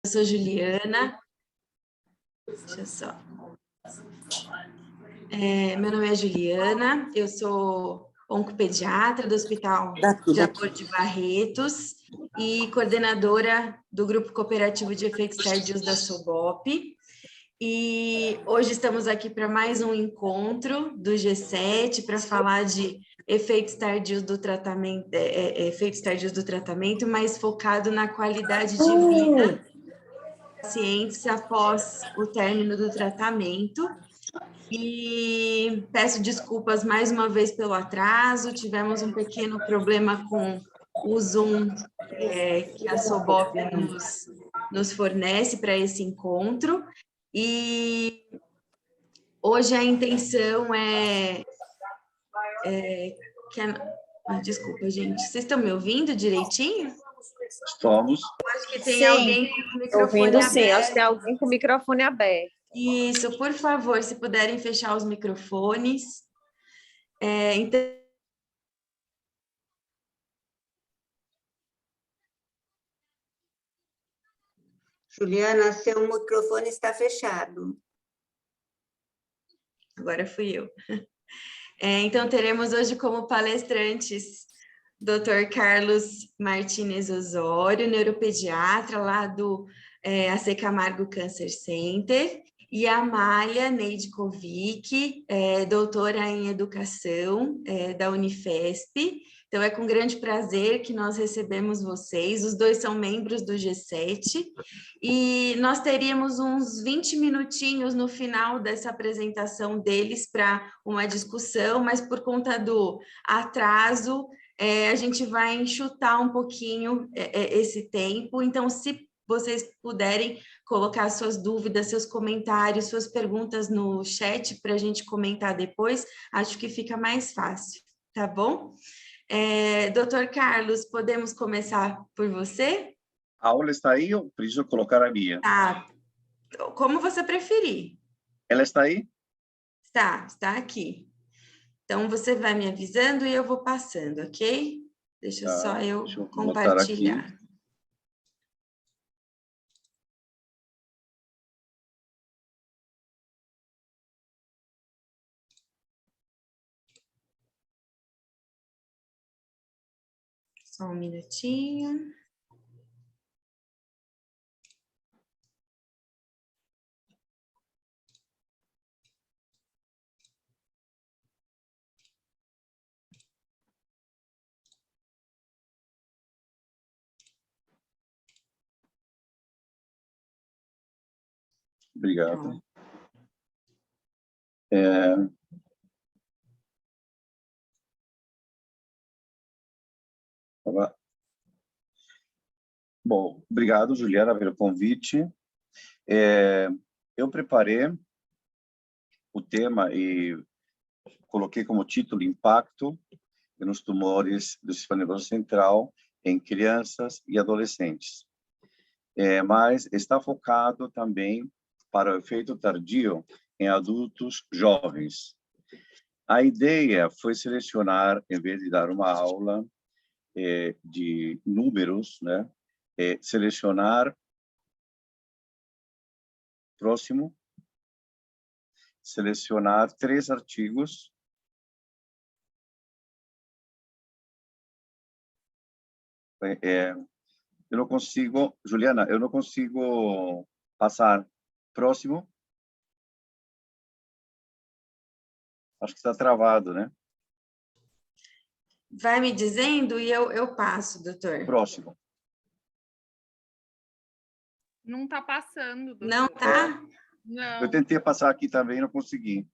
Eu sou Juliana. Deixa eu só. Meu nome é Juliana, eu sou oncopediatra do Hospital de Amor de Barretos e coordenadora do Grupo Cooperativo de Efeitos Tardios da SOBOP. E hoje estamos aqui para mais um encontro do G7 para falar de efeitos tardios do tratamento, efeitos tardios do tratamento, mas focado na qualidade de vida dos pacientes após o término do tratamento. E peço desculpas mais uma vez pelo atraso, tivemos um pequeno problema com o Zoom que a SOBOP nos fornece para esse encontro. E hoje a intenção desculpa, gente, vocês estão me ouvindo direitinho? Estamos. Acho que tem Sim, alguém com o microfone ouvindo, aberto. sim, acho que tem alguém com o microfone aberto. Isso, por favor, se puderem fechar os microfones. Então, Juliana, seu microfone está fechado. Agora fui eu. Então, teremos hoje como palestrantes Dr. Carlos Martínez Osório, neuropediatra lá do AC Camargo Cancer Center, e a Amália Neidkovic, doutora em educação da Unifesp. Então, é com grande prazer que nós recebemos vocês. Os dois são membros do G7 e nós teríamos uns 20 minutinhos no final dessa apresentação deles para uma discussão, mas por conta do atraso, a gente vai enxutar um pouquinho esse tempo. Então, se vocês puderem colocar suas dúvidas, seus comentários, suas perguntas no chat para a gente comentar depois, acho que fica mais fácil, tá bom? Doutor Carlos, podemos começar por você? A aula está aí ou preciso colocar a minha? Tá, como você preferir. Ela está aí? Está aqui. Então, você vai me avisando e eu vou passando, ok? Deixa só eu compartilhar. Só um minutinho. Obrigado. Bom, obrigado, Juliana, pelo convite. Eu preparei o tema e coloquei como título Impacto nos tumores do sistema nervoso central em crianças e adolescentes. Mas está focado também para o efeito tardio em adultos jovens. A ideia foi selecionar, em vez de dar uma aula de números, né, selecionar selecionar 3 artigos eu não consigo, Juliana, eu não consigo passar. Próximo. Acho que está travado, né? Vai me dizendo e eu passo, doutor. Próximo. Não está passando, doutor. Não está? Não. Eu tentei passar aqui também, não consegui.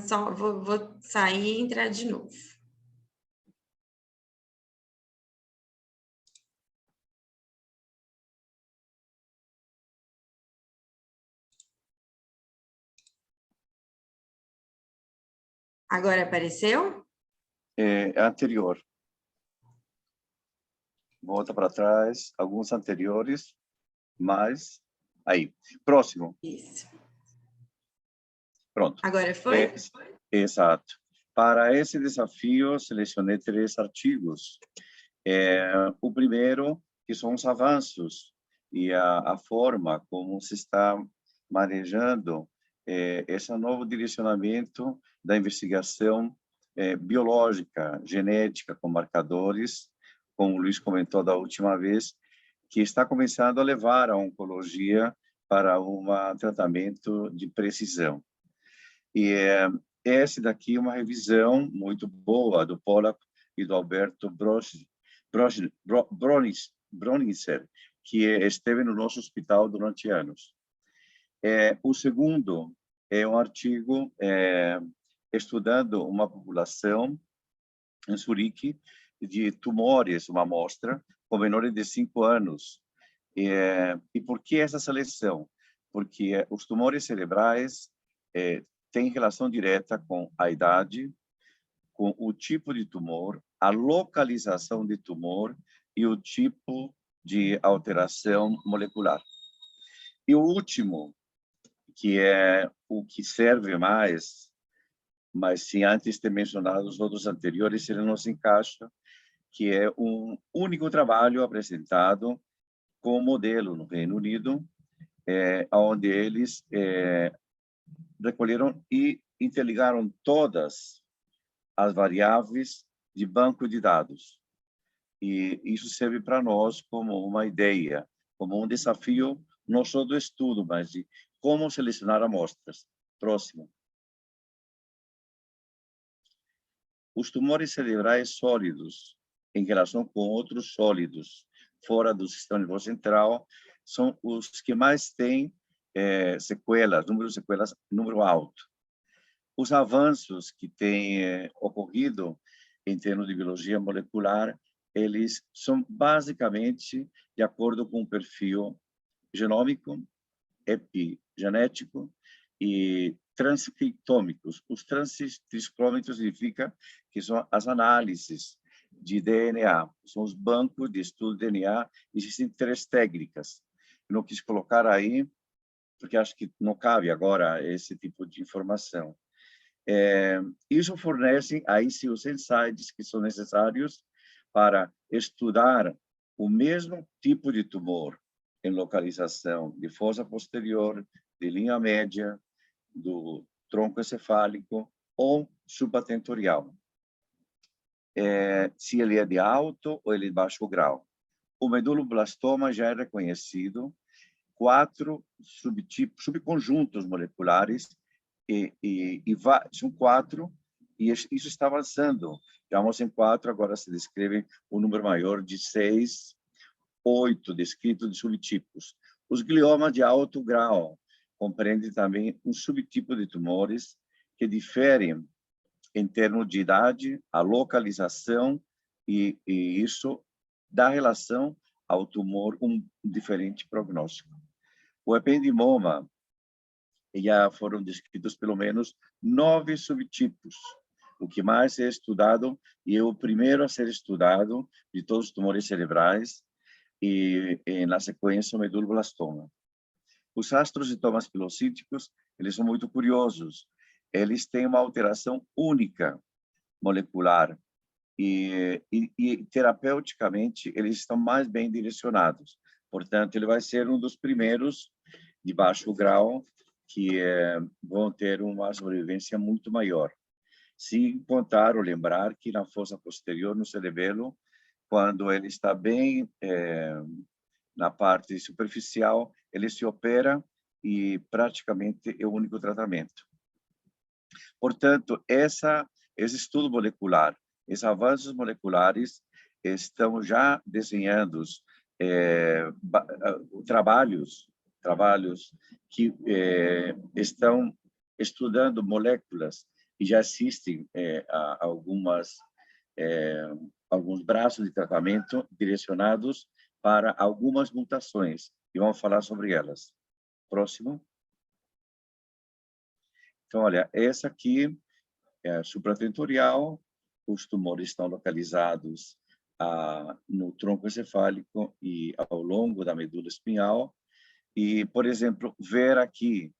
Só vou sair e entrar de novo. Agora apareceu? É anterior. Volta para trás, alguns anteriores, mas aí. Próximo. Isso. Pronto. Agora foi? Exato. Para esse desafio, selecionei 3 artigos. O primeiro, que são os avanços e a forma como se está manejando esse novo direcionamento da investigação biológica, genética, com marcadores, como o Luiz comentou da última vez, que está começando a levar a oncologia para um tratamento de precisão. E esse daqui é uma revisão muito boa do Pollack e do Alberto Bronicer, que esteve no nosso hospital durante anos. O segundo é um artigo estudando uma população em Zurique de tumores, uma amostra, com menores de 5 anos. E por que essa seleção? Porque os tumores cerebrais têm relação direta com a idade, com o tipo de tumor, a localização de tumor e o tipo de alteração molecular. E o último, que é o que serve mais, mas se antes de mencionado os outros anteriores, ele não se encaixa, que é um único trabalho apresentado com modelo no Reino Unido, onde eles recolheram e interligaram todas as variáveis de banco de dados. E isso serve para nós como uma ideia, como um desafio, não só do estudo, mas de como selecionar amostras. Próximo. Os tumores cerebrais sólidos, em relação com outros sólidos fora do sistema nervoso central, são os que mais têm sequelas, número de sequelas, número alto. Os avanços que têm ocorrido em termos de biologia molecular, eles são basicamente de acordo com o perfil genômico, epigenético e transcriptômicos. Os transcriptômicos significa que são as análises de DNA, são os bancos de estudo de DNA. Existem 3 técnicas. Eu não quis colocar aí, porque acho que não cabe agora esse tipo de informação. Isso fornece aí sim os insights que são necessários para estudar o mesmo tipo de tumor em localização de fossa posterior, de linha média, do tronco encefálico ou subatentorial. Se ele é de alto ou ele é de baixo grau. O meduloblastoma já é reconhecido 4 subconjuntos moleculares são 4, e isso está avançando. Já vamos em 4, agora se descreve um número maior de 6, 8 descritos de subtipos. Os gliomas de alto grau compreendem também um subtipo de tumores que diferem em termos de idade, a localização, e isso dá relação ao tumor um diferente prognóstico. O ependimoma, já foram descritos pelo menos 9 subtipos, o que mais é estudado, e é o primeiro a ser estudado de todos os tumores cerebrais, e na sequência o meduloblastoma. Os astrocitomas pilocíticos, eles são muito curiosos. Eles têm uma alteração única molecular e terapeuticamente eles estão mais bem direcionados. Portanto, ele vai ser um dos primeiros de baixo grau que vão ter uma sobrevivência muito maior. Se contar ou lembrar que na fossa posterior, no cerebelo, quando ele está bem na parte superficial, ele se opera e praticamente é o único tratamento. Portanto, esse estudo molecular, esses avanços moleculares estão já desenhando trabalhos que estão estudando moléculas e já existem alguns braços de tratamento direcionados para algumas mutações, e vamos falar sobre elas. Próximo. Então, olha, essa aqui é a supratentorial, os tumores estão localizados no tronco encefálico e ao longo da medula espinhal. E, por exemplo, ver aqui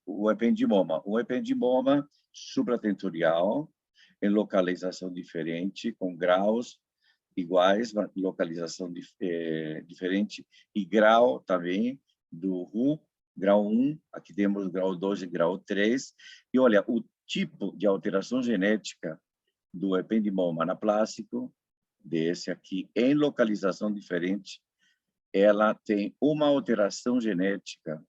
o ependimoma. O ependimoma supratentorial, em localização diferente, com graus iguais, localização diferente, e grau também do RU, grau 1, aqui temos grau 2 e grau 3. E olha, o tipo de alteração genética do ependimoma anaplásico, desse aqui, em localização diferente, ela tem uma alteração genética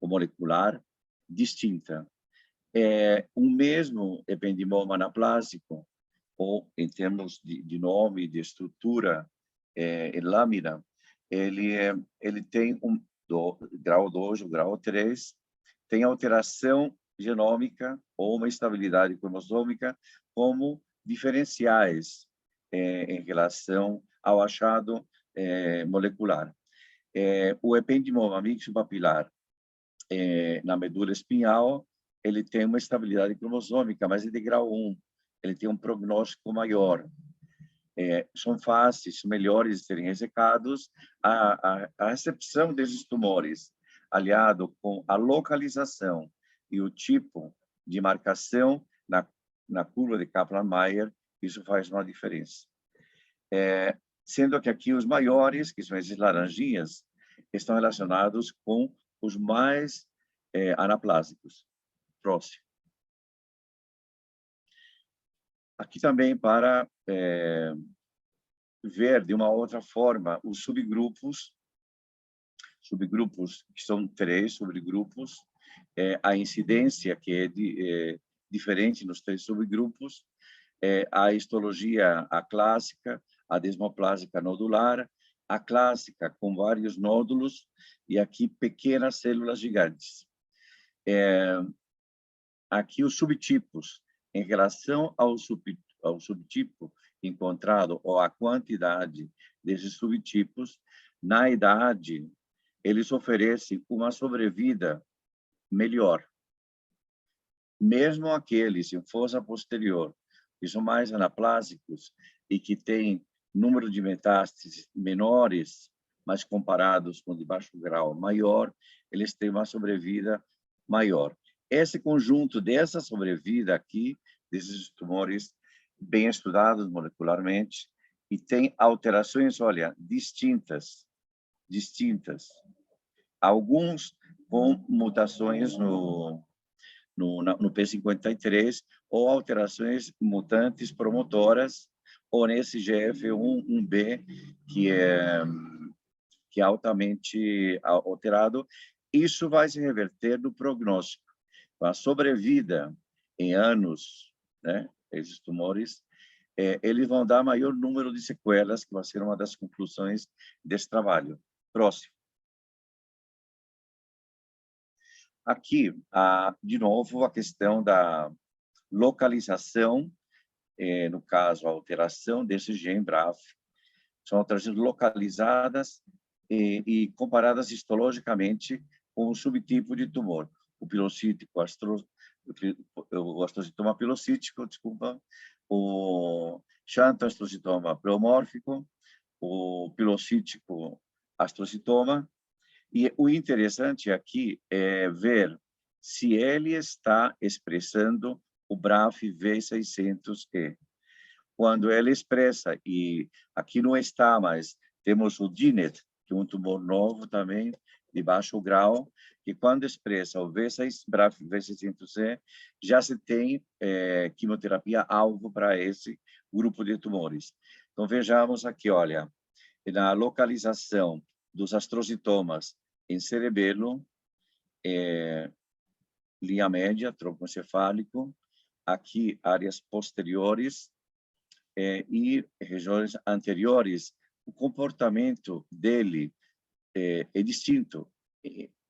ou molecular distinta. O mesmo ependimoma anaplásico, ou em termos de nome, de estrutura, em lâmina, ele tem grau 2, o grau 3, tem alteração genômica ou uma estabilidade cromossômica como diferenciais em relação ao achado molecular. O ependimoma mixopapilar na medula espinhal, ele tem uma estabilidade cromossômica, mas é de grau 1. Ele tem um prognóstico maior. São fáceis, melhores de serem ressecados. A recepção desses tumores, aliado com a localização e o tipo de marcação na curva de Kaplan-Meier, isso faz uma diferença. Sendo que aqui os maiores, que são esses laranjinhas, estão relacionados com os mais anaplásicos. Próximo. Aqui também para ver de uma outra forma os subgrupos que são 3 subgrupos, a incidência que é diferente nos 3 subgrupos, a histologia, a clássica, a desmoplásica nodular, a clássica com vários nódulos e aqui pequenas células gigantes. Aqui os subtipos em relação ao subtipo encontrado ou a quantidade desses subtipos, na idade, eles oferecem uma sobrevida melhor. Mesmo aqueles em fossa posterior, que são mais anaplásicos e que têm número de metástases menores, mas comparados com de baixo grau maior, eles têm uma sobrevida maior. Esse conjunto dessa sobrevida aqui, desses tumores bem estudados molecularmente, e tem alterações, olha, distintas. Alguns com mutações no P53 ou alterações mutantes promotoras, ou nesse GF1B, que é altamente alterado. Isso vai se reverter no prognóstico. A sobrevida em anos, né, esses tumores, eles vão dar maior número de sequelas, que vai ser uma das conclusões desse trabalho. Próximo. Aqui, de novo, a questão da localização, no caso, a alteração desse gene BRAF. São alterações localizadas e comparadas histologicamente com o subtipo de tumor. O pilocítico, o astrocitoma pilocítico, desculpa, o xantoastrocitoma pleomórfico, o pilocítico astrocitoma. E o interessante aqui é ver se ele está expressando o BRAF V600E. Quando ele expressa, e aqui não está, mas temos o DINET, que é um tumor novo também, de baixo grau, que quando expressa o BRAF V600E, já se tem quimioterapia-alvo para esse grupo de tumores. Então, vejamos aqui, olha, na localização dos astrocitomas em cerebelo, linha média, tronco encefálico, aqui áreas posteriores e regiões anteriores, o comportamento dele é distinto.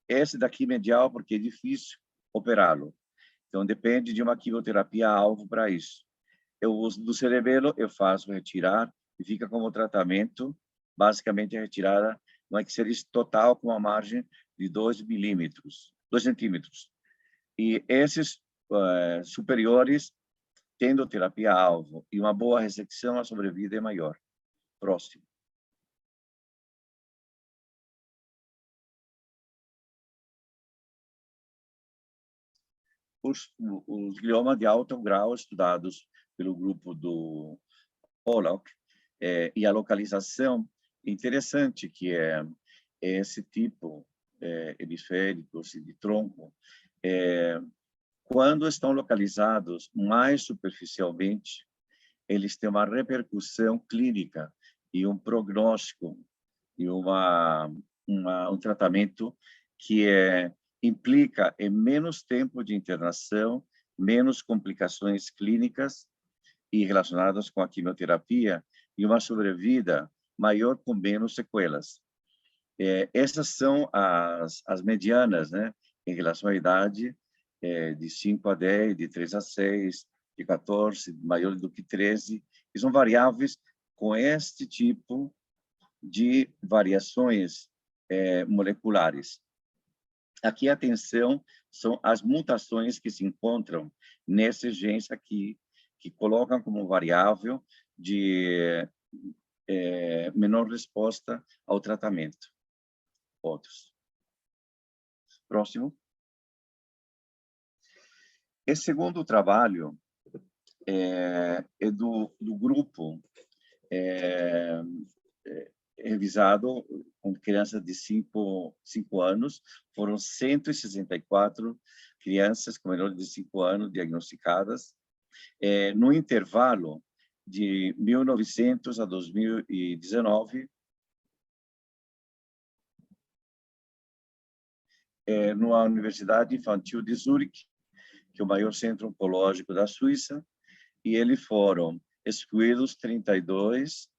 Esse daqui medial, porque é difícil operá-lo. Então, depende de uma quimioterapia-alvo para isso. Eu uso do cerebelo, eu faço retirar e fica como tratamento, basicamente a retirada uma ixeris total com uma margem de 2 centímetros. E esses superiores, tendo terapia-alvo e uma boa ressecção, a sobrevida é maior. Próximo. Os gliomas de alto grau estudados pelo grupo do Pollock, e a localização interessante, que é esse tipo hemisféricos e de tronco, quando estão localizados mais superficialmente, eles têm uma repercussão clínica e um prognóstico e um tratamento que implica em menos tempo de internação, menos complicações clínicas e relacionadas com a quimioterapia e uma sobrevida maior com menos sequelas. Essas são as medianas, né, em relação à idade, de 5 a 10, de 3 a 6, de 14, maior do que 13, que são variáveis com este tipo de variações moleculares. Aqui, atenção, são as mutações que se encontram nesses genes aqui, que colocam como variável de menor resposta ao tratamento. Outros. Próximo. Esse segundo trabalho é do grupo revisado com crianças de 5 anos. Foram 164 crianças com menor de 5 anos diagnosticadas no intervalo de 1900 a 2019, na Universidade Infantil de Zurique, que é o maior centro oncológico da Suíça, e eles foram excluídos 32,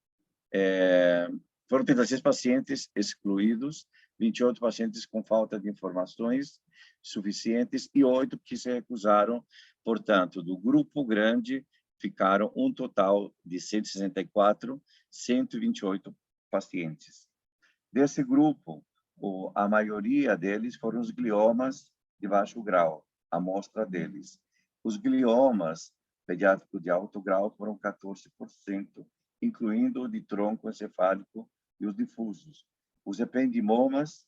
foram 36 pacientes excluídos, 28 pacientes com falta de informações suficientes e 8 que se recusaram. Portanto, do grupo grande, ficaram um total de 164, 128 pacientes. Desse grupo, a maioria deles foram os gliomas de baixo grau, a amostra deles. Os gliomas pediátricos de alto grau foram 14%, incluindo o de tronco encefálico e os difusos. Os ependimomas,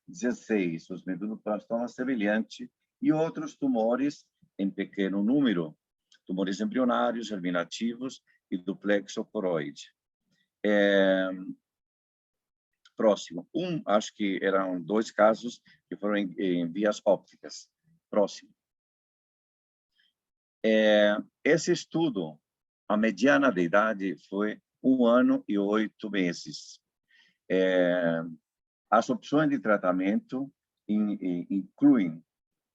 16%, os meduloblastomas semelhante e outros tumores em pequeno número, tumores embrionários, germinativos e do plexo coroide. Próximo. Acho que eram 2 casos que foram em vias ópticas. Próximo. Esse estudo, a mediana de idade foi 1 ano e 8 meses. As opções de tratamento incluem,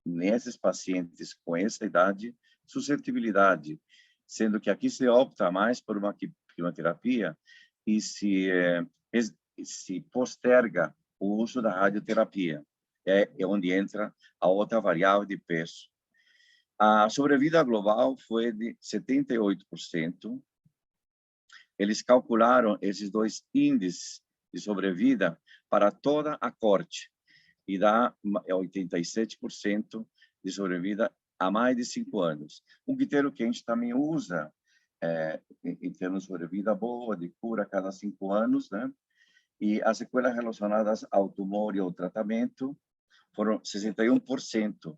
nesses pacientes com essa idade, suscetibilidade, sendo que aqui se opta mais por uma quimioterapia e se posterga o uso da radioterapia. É onde entra a outra variável de peso. A sobrevida global foi de 78%. Eles calcularam esses 2 índices de sobrevida para toda a corte e dá 87% de sobrevida a mais de 5 anos. Um critério que a gente também usa em termos de sobrevida boa, de cura a cada 5 anos, né? E as sequelas relacionadas ao tumor e ao tratamento foram 61%,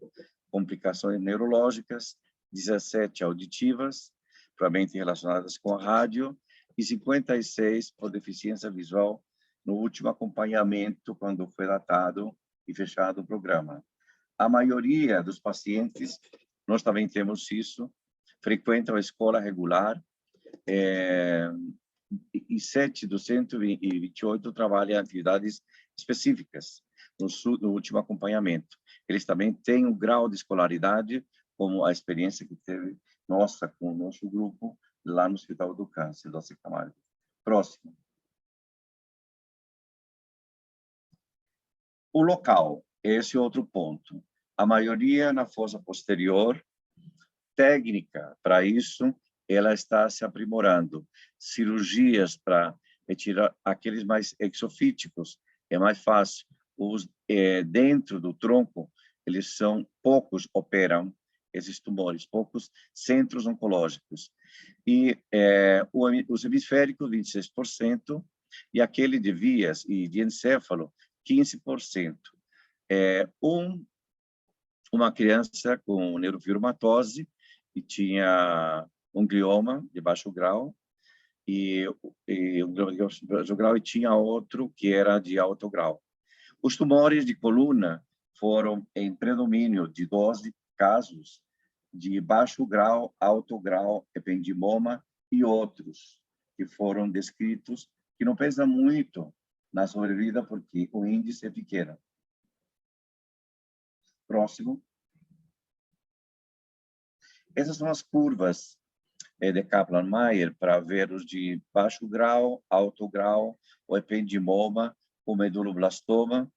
complicações neurológicas, 17% auditivas, provavelmente relacionadas com a rádio, e 56% por deficiência visual no último acompanhamento, quando foi datado e fechado o programa. A maioria dos pacientes, nós também temos isso, frequentam a escola regular, e 7 dos 128 trabalham em atividades específicas no último acompanhamento. Eles também têm um grau de escolaridade, como a experiência que teve nossa com o nosso grupo lá no Hospital do Câncer, do Camargo. Próximo. O local, esse é outro ponto. A maioria na fossa posterior, técnica para isso, ela está se aprimorando. Cirurgias para retirar aqueles mais exofíticos é mais fácil. Os dentro do tronco, eles são poucos operam esses tumores, poucos centros oncológicos. E os hemisféricos, 26%, e aquele de vias e de encéfalo, 15%. Uma criança com neurofibromatose, que tinha um glioma de baixo grau, e o baixo grau, e tinha outro que era de alto grau. Os tumores de coluna foram em predomínio de 12 casos de baixo grau, alto grau, ependimoma e outros que foram descritos, que não pesa muito na sobrevida porque o índice é pequeno. Próximo. Essas são as curvas de Kaplan-Meier para ver os de baixo grau, alto grau, o ependimoma, o meduloblastoma.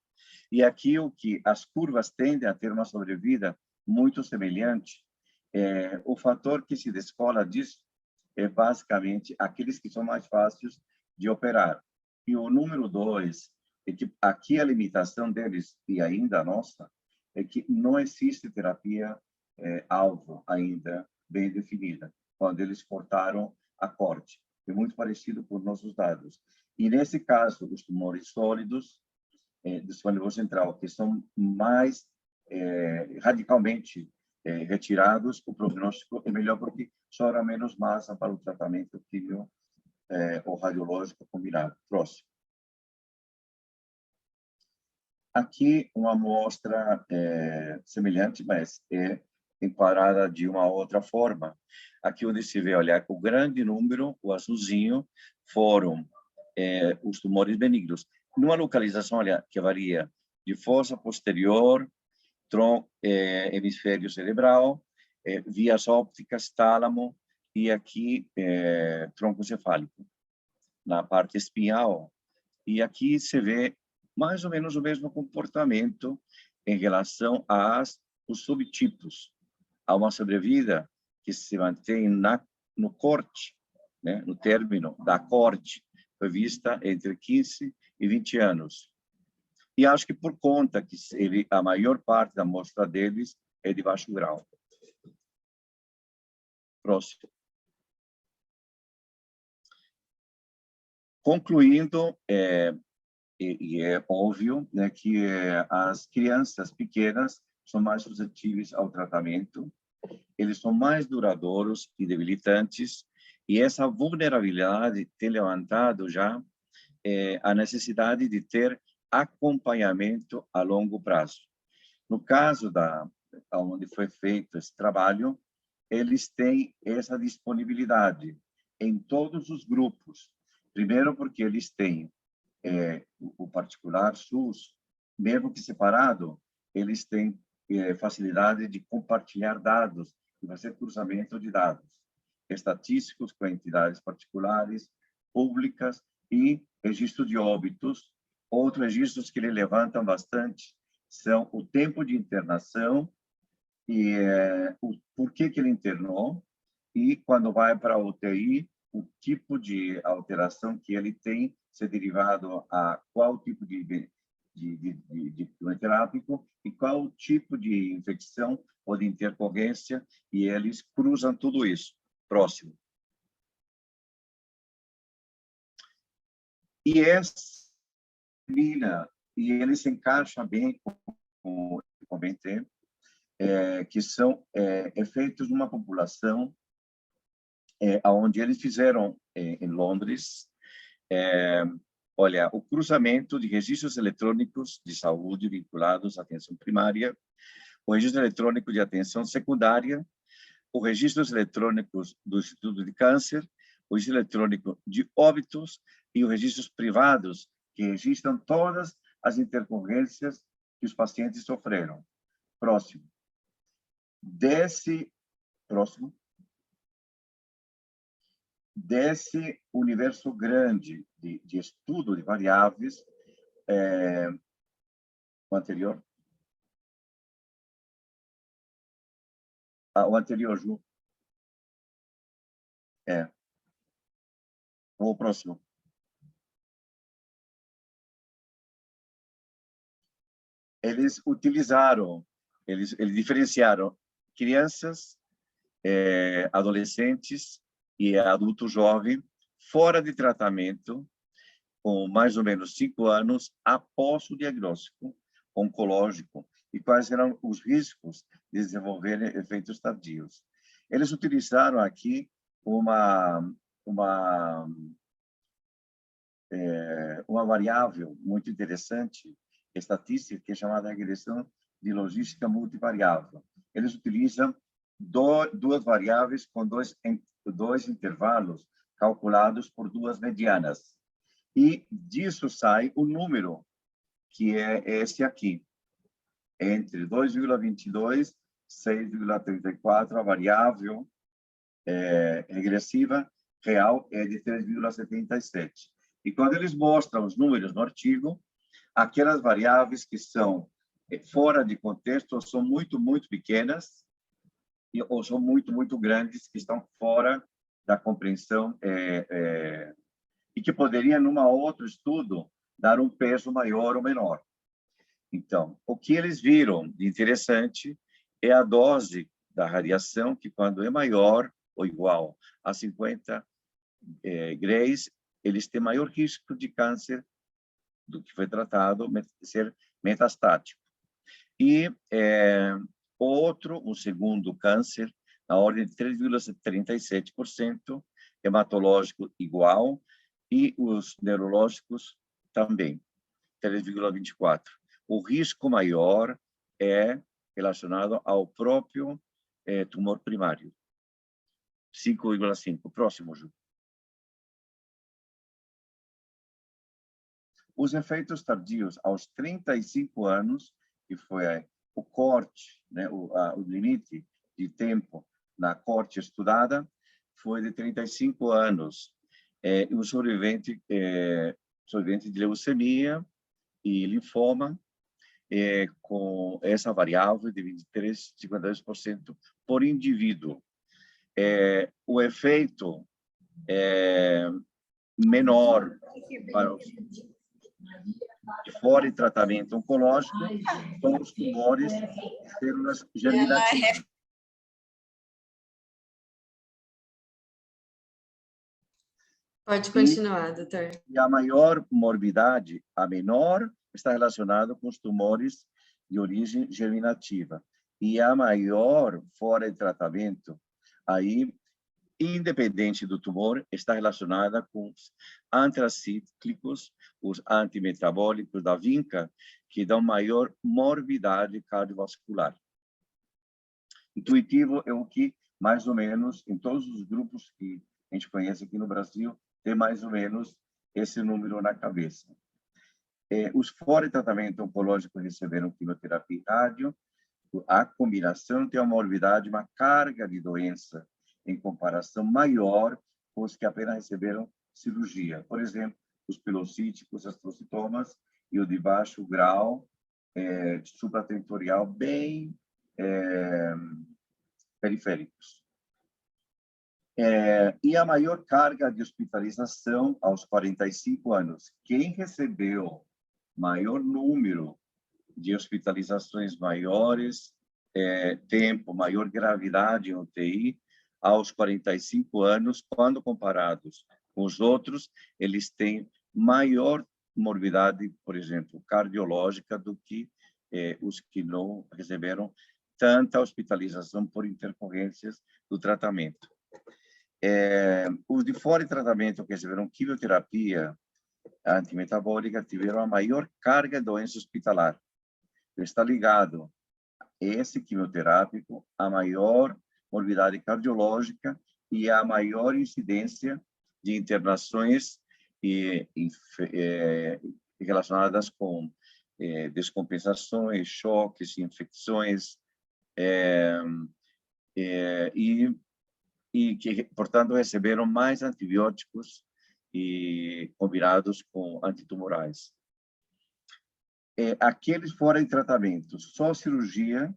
E aqui o que as curvas tendem a ter uma sobrevida muito semelhante. O fator que se descola disso é basicamente aqueles que são mais fáceis de operar. E o número 2 é que aqui a limitação deles, e ainda a nossa, é que não existe terapia alvo ainda bem definida, quando eles cortaram a corte. É muito parecido com nossos dados. E nesse caso, os tumores sólidos do sistema nervoso central, que são mais radicalmente retirados, o prognóstico é melhor porque sobra menos massa para o tratamento químico ou radiológico combinado. Próximo. Aqui uma amostra semelhante, mas enquadrada de uma outra forma. Aqui onde se vê, olha, o grande número, o azulzinho, foram os tumores benignos. Numa localização, olha, que varia de fossa posterior, hemisfério cerebral, vias ópticas, tálamo, e aqui tronco cefálico, na parte espinhal. E aqui se vê mais ou menos o mesmo comportamento em relação aos subtipos. Há uma sobrevida que se mantém no corte, né, no término da corte, foi vista entre 15 e 20 anos. E acho que por conta que a maior parte da amostra deles é de baixo grau. Próximo. Concluindo, e é óbvio, né, que as crianças pequenas são mais suscetíveis ao tratamento, eles são mais duradouros e debilitantes, e essa vulnerabilidade tem levantado já a necessidade de ter acompanhamento a longo prazo. No caso onde foi feito esse trabalho, eles têm essa disponibilidade em todos os grupos. Primeiro porque eles têm o particular SUS, mesmo que separado, eles têm facilidade de compartilhar dados e fazer cruzamento de dados estatísticos com entidades particulares, públicas e registro de óbitos. Outros registros que ele levantam bastante são o tempo de internação e o porquê que ele internou, e quando vai para a UTI, o tipo de alteração que ele tem, se derivado a qual tipo de quimioterápico e qual tipo de infecção ou de intercorrência, e eles cruzam tudo isso. Próximo. E essa e ele se encaixa bem com o que comentei, que são efeitos numa população onde eles fizeram em Londres, olha, o cruzamento de registros eletrônicos de saúde vinculados à atenção primária, o registro eletrônico de atenção secundária, os registros eletrônicos do Instituto de Câncer, o registro eletrônico de óbitos e os registros privados que registram todas as intercorrências que os pacientes sofreram. Próximo. Próximo. Desse universo grande de estudo de variáveis, o anterior. O anterior, Ju. O próximo. Eles utilizaram, eles diferenciaram crianças, adolescentes e adulto jovem fora de tratamento, com mais ou menos 5 anos após o diagnóstico oncológico, e quais eram os riscos de desenvolver efeitos tardios. Eles utilizaram aqui uma variável muito interessante, estatística, que é chamada regressão de logística multivariável. Eles utilizam duas variáveis com dois intervalos calculados por duas medianas. E disso sai o número, que é esse aqui. Entre 2,22 e 6,34, a variável regressiva real é de 3,77. E quando eles mostram os números no artigo, aquelas variáveis que são fora de contexto ou são muito, muito pequenas ou são muito, muito grandes, que estão fora da compreensão e que poderiam, num outro estudo, dar um peso maior ou menor. Então, o que eles viram de interessante é a dose da radiação, que quando é maior ou igual a 50 grays, eles têm maior risco de câncer do que foi tratado, ser metastático. E um segundo câncer, na ordem de 3,37%, hematológico igual, e os neurológicos também, 3,24%. O risco maior é relacionado ao próprio tumor primário, 5,5%. Próximo, Ju. Os efeitos tardios aos 35 anos, que foi o corte, né, o limite de tempo na corte estudada, foi de 35 anos. Um sobrevivente de leucemia e linfoma, com essa variável de 23,52% por indivíduo. O efeito menor para os de fora de tratamento oncológico são os tumores de células germinativas. Pode continuar, doutor. E a maior morbidade, a menor, está relacionada com os tumores de origem germinativa. E a maior, fora de tratamento, aí, independente do tumor, está relacionada com os antracíclicos, os antimetabólicos da vinca, que dão maior morbidade cardiovascular. Intuitivo é o que, mais ou menos, em todos os grupos que a gente conhece aqui no Brasil, tem mais ou menos esse número na cabeça. Os fora de tratamento oncológico receberam quimioterapia e rádio, a combinação tem uma morbidade, uma carga de doença em comparação maior com os que apenas receberam cirurgia. Por exemplo, os pilocíticos, astrocitomas e o de baixo grau supratentorial bem periféricos. E a maior carga de hospitalização aos 45 anos. Quem recebeu maior número de hospitalizações maiores, tempo, maior gravidade em UTI, aos 45 anos, quando comparados com os outros, eles têm maior morbidade, por exemplo, cardiológica, do que os que não receberam tanta hospitalização por intercorrências do tratamento. Os de fora de tratamento que receberam quimioterapia antimetabólica tiveram a maior carga de doença hospitalar. Está ligado esse quimioterápico a maior morbidade cardiológica e a maior incidência de internações relacionadas com descompensações, choques, infecções, e que, portanto, receberam mais antibióticos e combinados com antitumorais. Aqueles fora de tratamento, só cirurgia,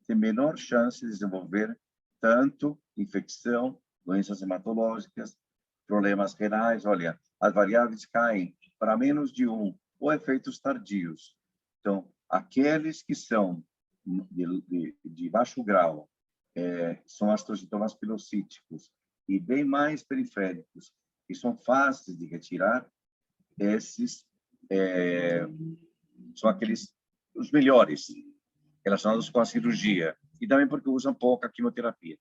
tem menor chance de desenvolver tanto infecção, doenças hematológicas, problemas renais. Olha, as variáveis caem para menos de 1, ou efeitos tardios. Então, aqueles que são de baixo grau, são astrocitomas pilocíticos e bem mais periféricos, que são fáceis de retirar, esses são os melhores relacionados com a cirurgia, e também porque usam pouca quimioterapia.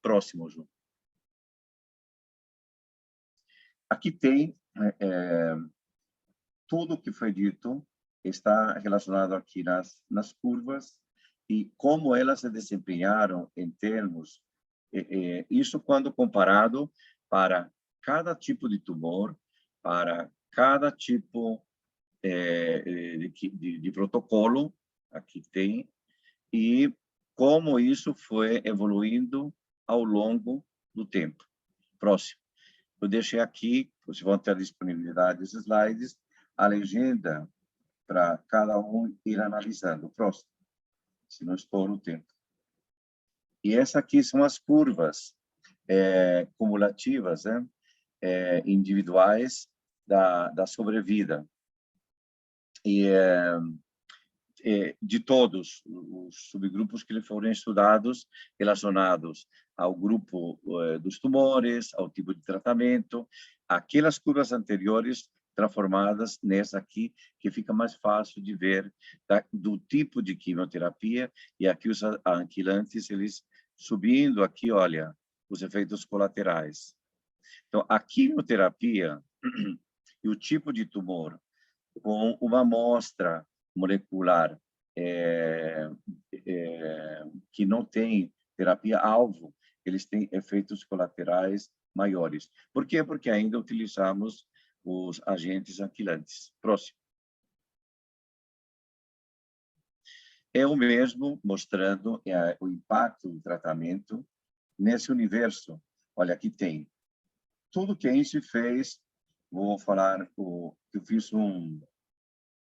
Próximo, Ju. aqui tem tudo que foi dito, está relacionado aqui nas curvas e como elas se desempenharam em termos, isso quando comparado para cada tipo de tumor, para cada tipo de protocolo, aqui tem, e como isso foi evoluindo ao longo do tempo. Próximo. Eu deixei aqui, vocês vão ter a disponibilidade desses slides, a legenda para cada um ir analisando. Próximo. Se não estouro o tempo. E essa aqui são as curvas cumulativas, né? Individuais da sobrevida. E de todos os subgrupos que foram estudados relacionados ao grupo dos tumores, ao tipo de tratamento, aquelas curvas anteriores transformadas nessa aqui, que fica mais fácil de ver do tipo de quimioterapia, e aqui os aniquilantes, eles subindo aqui, olha, os efeitos colaterais. Então, a quimioterapia e o tipo de tumor, com uma amostra molecular que não tem terapia-alvo, eles têm efeitos colaterais maiores. Por quê? Porque ainda utilizamos os agentes aniquilantes. Próximo. É o mesmo mostrando o impacto do tratamento nesse universo. Olha, aqui tem tudo que a gente fez. Vou falar, eu fiz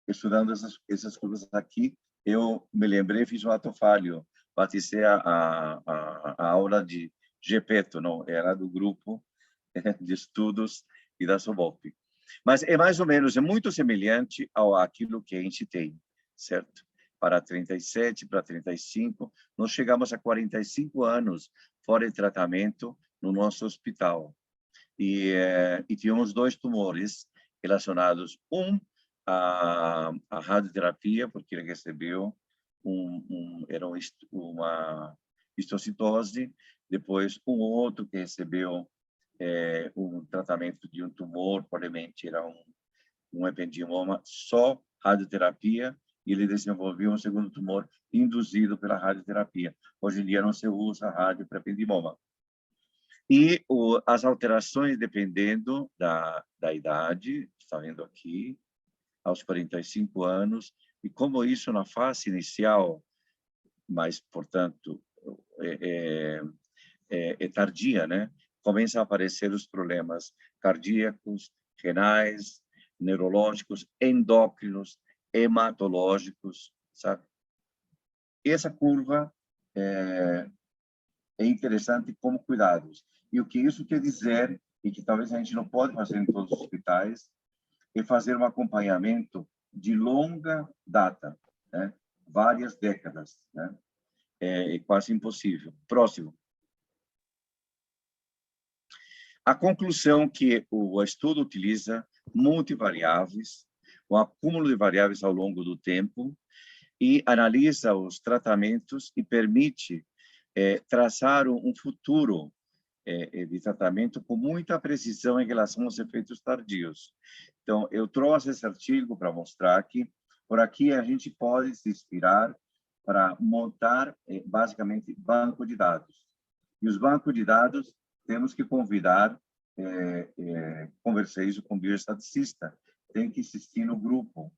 estudando essas coisas aqui, eu me lembrei, fiz um ato falho, batizei a aula de Gepeto, não, era do grupo de estudos e da SOBOP. Mas é mais ou menos, é muito semelhante àquilo que a gente tem, certo? Para 37, para 35, nós chegamos a 45 anos fora de tratamento no nosso hospital. E tínhamos 2 tumores relacionados, a radioterapia, porque ele recebeu uma histocitose, depois outro que recebeu um tratamento de um tumor, provavelmente era um ependioma, só radioterapia, e ele desenvolveu um segundo tumor induzido pela radioterapia. Hoje em dia não se usa rádio para ependimoma. E as alterações dependendo da idade, está vendo aqui, aos 45 anos, e como isso na fase inicial, mas, portanto, é tardia, né? Começam a aparecer os problemas cardíacos, renais, neurológicos, endócrinos, hematológicos, sabe? Essa curva é interessante como cuidados. E o que isso quer dizer, e que talvez a gente não pode fazer em todos os hospitais, é fazer um acompanhamento de longa data, né? Várias décadas, né? É quase impossível. Próximo. A conclusão que o estudo utiliza multivariáveis, o acúmulo de variáveis ao longo do tempo, e analisa os tratamentos e permite traçar um futuro de tratamento com muita precisão em relação aos efeitos tardios. Então, eu trouxe esse artigo para mostrar que, por aqui, a gente pode se inspirar para montar, basicamente, banco de dados. E os bancos de dados, temos que convidar, conversei isso com o bioestaticista, tem que existir no grupo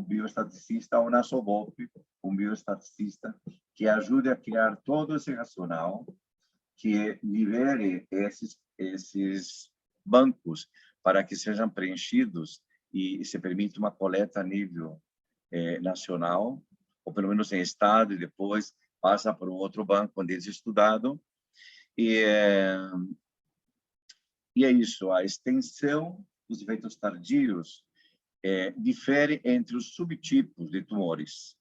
bioestaticista ou na SOBOP, um bioestaticista, que ajude a criar todo esse racional, que libere esses bancos para que sejam preenchidos e se permita uma coleta a nível nacional, ou pelo menos em estado, e depois passa por um outro banco onde é estudado. E é isso, a extensão dos efeitos tardios difere entre os subtipos de tumores.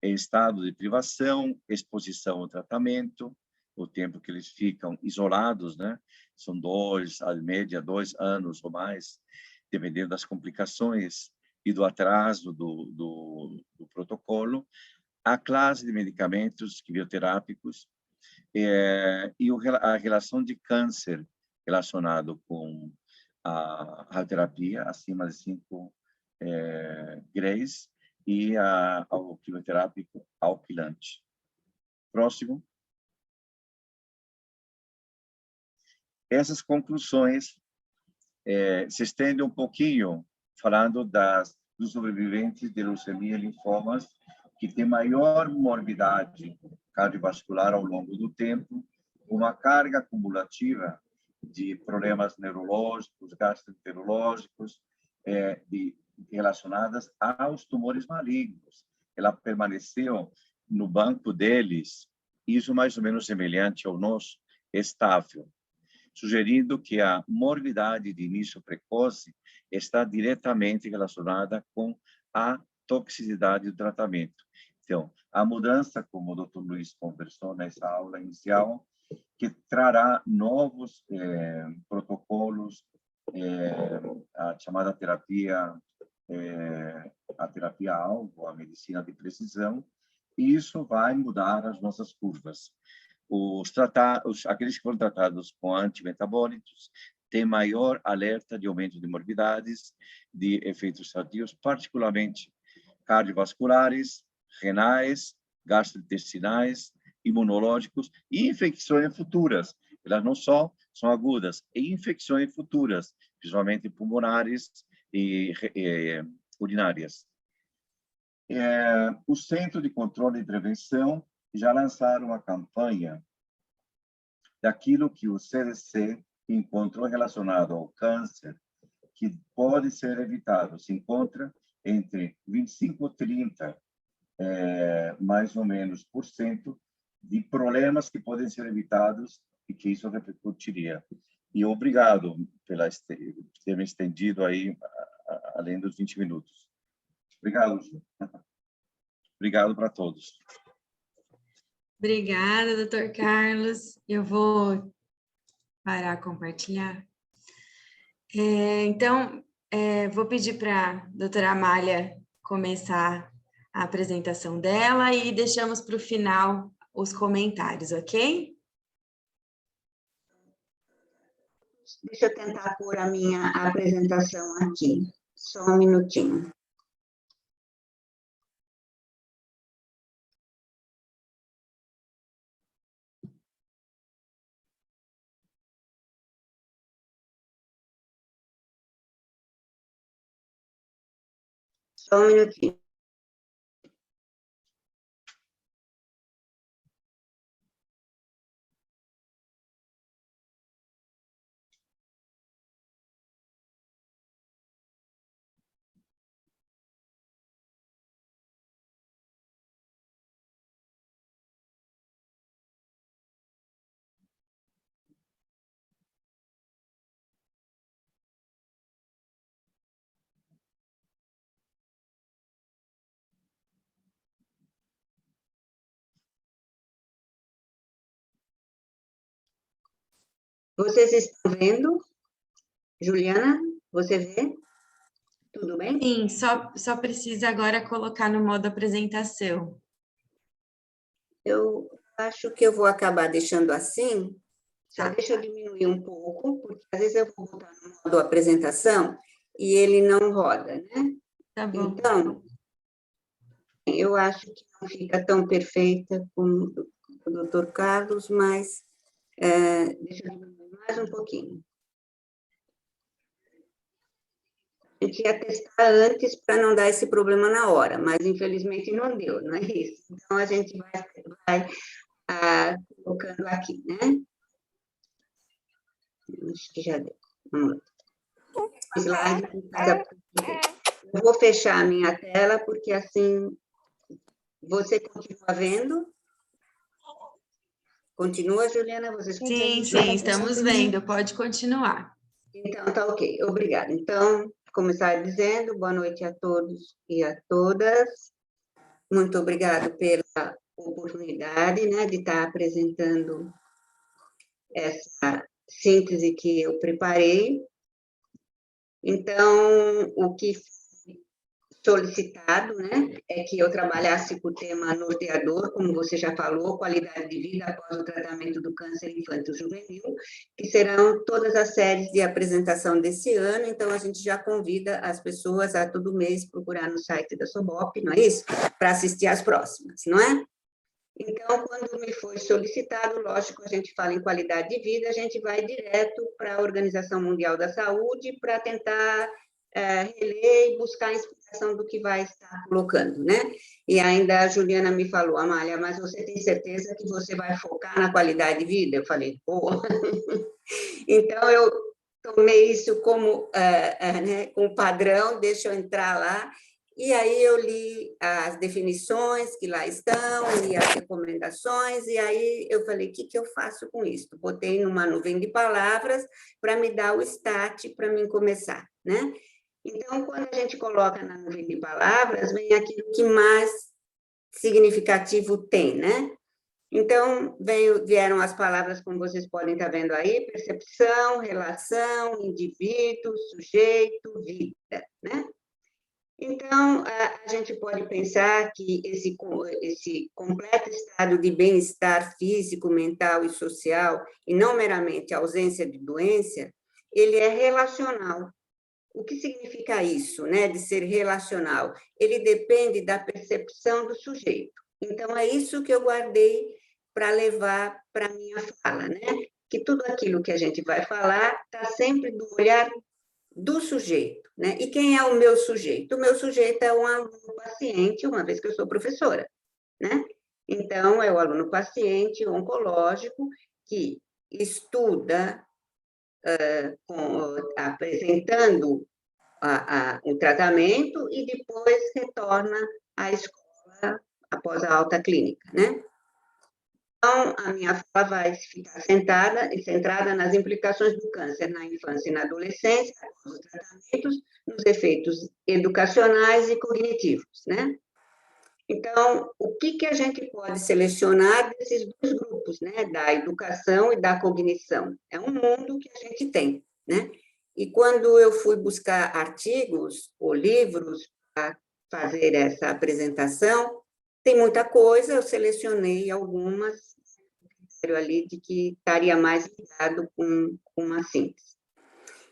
Em estado de privação, exposição ao tratamento, o tempo que eles ficam isolados, né? São 2, a média, 2 anos ou mais, dependendo das complicações e do atraso do protocolo, a classe de medicamentos quimioterápicos e a relação de câncer relacionado com a radioterapia acima de 5 graus e ao quimioterápico alquilante. Próximo. Essas conclusões se estendem um pouquinho falando dos sobreviventes de leucemia e linfomas que têm maior morbidade cardiovascular ao longo do tempo, uma carga acumulativa de problemas neurológicos, gastroenterológicos, relacionadas aos tumores malignos. Ela permaneceu no banco deles, isso mais ou menos semelhante ao nosso, estável, sugerindo que a morbidade de início precoce está diretamente relacionada com a toxicidade do tratamento. Então, a mudança, como o Dr. Luiz conversou nessa aula inicial, que trará novos protocolos, a chamada terapia, a terapia-alvo, a medicina de precisão, e isso vai mudar as nossas curvas. Aqueles que foram tratados com antimetabólicos têm maior alerta de aumento de morbidades, de efeitos tardios, particularmente cardiovasculares, renais, gastrointestinais, imunológicos e infecções futuras. Elas não só são agudas, e infecções futuras, principalmente pulmonares e urinárias. O Centro de Controle e Prevenção já lançaram uma campanha daquilo que o CDC encontrou relacionado ao câncer, que pode ser evitado. Se encontra entre 25 e 30, mais ou menos, por cento de problemas que podem ser evitados e que isso repercutiria. E obrigado pela ter me estendido aí além dos 20 minutos. Obrigado, Ju. Obrigado para todos. Obrigada, doutor Carlos. Eu vou parar de compartilhar. Então, vou pedir para a doutora Amália começar a apresentação dela e deixamos para o final os comentários, ok? Deixa eu tentar pôr a minha apresentação aqui. Só um minutinho. Só um minutinho. Vocês estão vendo? Juliana, você vê? Tudo bem? Sim, só precisa agora colocar no modo apresentação. Eu acho que eu vou acabar deixando assim. Só deixa eu diminuir um pouco, porque às vezes eu vou botar no modo apresentação e ele não roda, né? Tá bom. Então, eu acho que não fica tão perfeita como o doutor Carlos, mas deixa eu diminuir mais um pouquinho. A gente ia testar antes para não dar esse problema na hora, mas infelizmente não deu, não é isso? Então, a gente vai colocando aqui, né? Acho que já deu. Vamos lá. Slide. Eu vou fechar a minha tela, porque assim você continua vendo? Continua, Juliana? Sim, estamos vendo. Pode continuar. Então, tá ok. Obrigada. Então, como estava dizendo, boa noite a todos e a todas. Muito obrigado pela oportunidade, né, de estar apresentando essa síntese que eu preparei. Então, o que solicitado, né, é que eu trabalhasse com o tema norteador, como você já falou, qualidade de vida após o tratamento do câncer infanto-juvenil, que serão todas as séries de apresentação desse ano, então a gente já convida as pessoas a todo mês procurar no site da SOBOP, não é isso? Para assistir às próximas, não é? Então, quando me foi solicitado, lógico, a gente fala em qualidade de vida, a gente vai direto para a Organização Mundial da Saúde para tentar reler e buscar a explicação do que vai estar colocando, né? E ainda a Juliana me falou, Amália, mas você tem certeza que você vai focar na qualidade de vida? Eu falei, pô. Então, eu tomei isso como né, um padrão, deixa eu entrar lá, e aí eu li as definições que lá estão, e as recomendações, e aí eu falei, o que eu faço com isso? Botei numa nuvem de palavras para me dar o start, para mim começar, né? Então, quando a gente coloca na nuvem de palavras, vem aquilo que mais significativo tem, né? Então, vieram as palavras, como vocês podem estar vendo aí, percepção, relação, indivíduo, sujeito, vida, né? Então, a gente pode pensar que esse completo estado de bem-estar físico, mental e social, e não meramente a ausência de doença, ele é relacional. O que significa isso, né, de ser relacional? Ele depende da percepção do sujeito. Então, é isso que eu guardei para levar para a minha fala, né? Que tudo aquilo que a gente vai falar está sempre do olhar do sujeito, né? E quem é o meu sujeito? O meu sujeito é um aluno paciente, uma vez que eu sou professora, né? Então, é o aluno paciente oncológico que estuda apresentando o tratamento e depois retorna à escola após a alta clínica, né? Então, a minha fala vai ficar centrada nas implicações do câncer na infância e na adolescência, nos tratamentos, nos efeitos educacionais e cognitivos, né? Então, o que a gente pode selecionar desses dois grupos, né? Da educação e da cognição? É um mundo que a gente tem, né? E quando eu fui buscar artigos ou livros para fazer essa apresentação, tem muita coisa, eu selecionei algumas ali de que estaria mais ligado com uma síntese.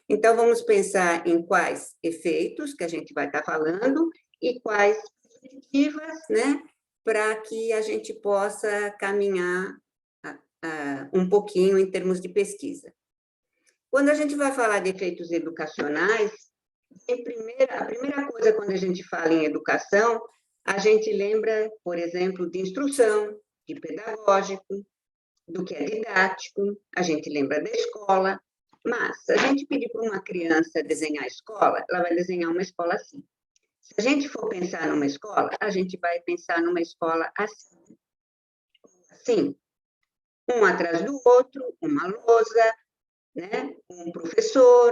Então, vamos pensar em quais efeitos que a gente vai estar falando e quais perspectivas, né, para que a gente possa caminhar um pouquinho em termos de pesquisa. Quando a gente vai falar de efeitos educacionais, a primeira coisa quando a gente fala em educação, a gente lembra, por exemplo, de instrução, de pedagógico, do que é didático, a gente lembra da escola, mas se a gente pedir para uma criança desenhar a escola, ela vai desenhar uma escola assim. Se a gente for pensar numa escola, a gente vai pensar numa escola assim. Assim, um atrás do outro, uma lousa, né? Um professor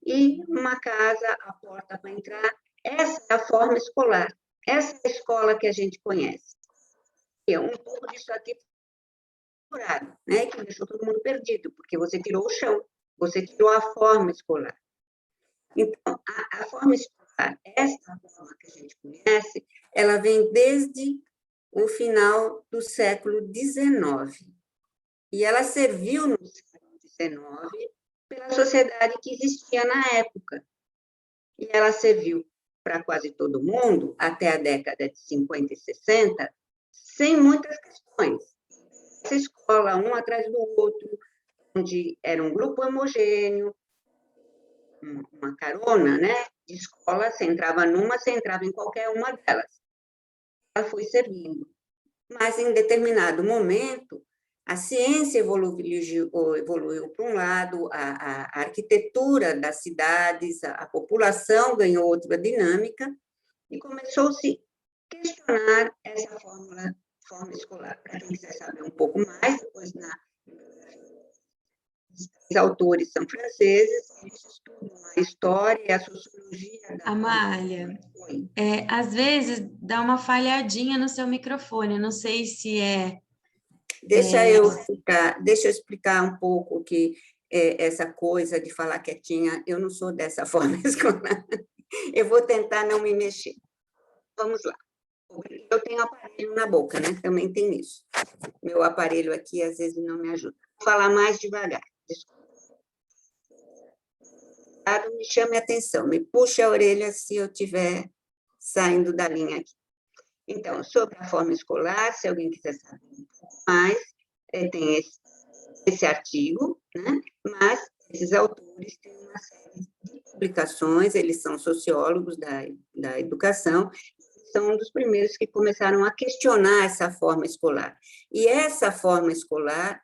e uma casa, a porta para entrar. Essa é a forma escolar. Essa é a escola que a gente conhece. E um pouco disso aqui né, que deixou todo mundo perdido, porque você tirou o chão, você tirou a forma escolar. Então, a forma escolar, essa forma que a gente conhece, ela vem desde o final do século XIX. E ela serviu no século XIX pela sociedade que existia na época. E ela serviu para quase todo mundo, até a década de 50 e 60, sem muitas questões. Essa escola, um atrás do outro, onde era um grupo homogêneo, uma carona, né, de escola, você entrava numa, você entrava em qualquer uma delas. Ela foi servindo. Mas, em determinado momento, a ciência evoluiu para um lado, a arquitetura das cidades, a população ganhou outra dinâmica, e começou-se a questionar essa forma escolar. Para quem quiser saber um pouco mais, depois os autores são franceses, eles estudam a história e a sociologia da... Amália, às vezes dá uma falhadinha no seu microfone, não sei se é... Deixa eu explicar um pouco que essa coisa de falar quietinha, eu não sou dessa forma escolar. Eu vou tentar não me mexer. Vamos lá. Eu tenho aparelho na boca, né? Também tem isso. Meu aparelho aqui, às vezes, não me ajuda. Vou falar mais devagar. Desculpa. Me chame a atenção, me puxe a orelha se eu estiver saindo da linha aqui. Então, sobre a forma escolar, se alguém quiser saber um pouco mais, tem esse artigo, né? Mas esses autores têm uma série de publicações, eles são sociólogos da educação, são um dos primeiros que começaram a questionar essa forma escolar. E essa forma escolar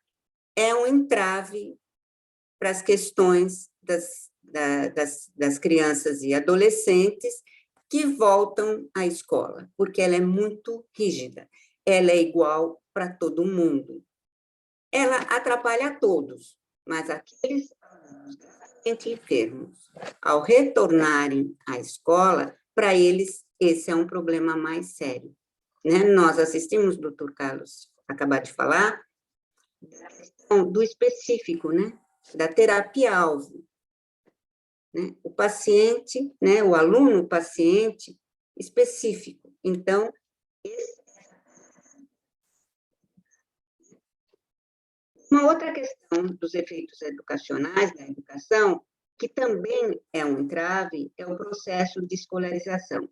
é um entrave para as questões das crianças e adolescentes que voltam à escola, porque ela é muito rígida, ela é igual para todo mundo. Ela atrapalha a todos, mas aqueles enfermos, ao retornarem à escola, para eles esse é um problema mais sério. Né? Nós assistimos, o doutor Carlos acabar de falar, do específico, né? Da terapia-alvo. Né? O paciente, né? O aluno paciente específico. Então, uma outra questão dos efeitos educacionais da educação, que também é um entrave, é o processo de escolarização.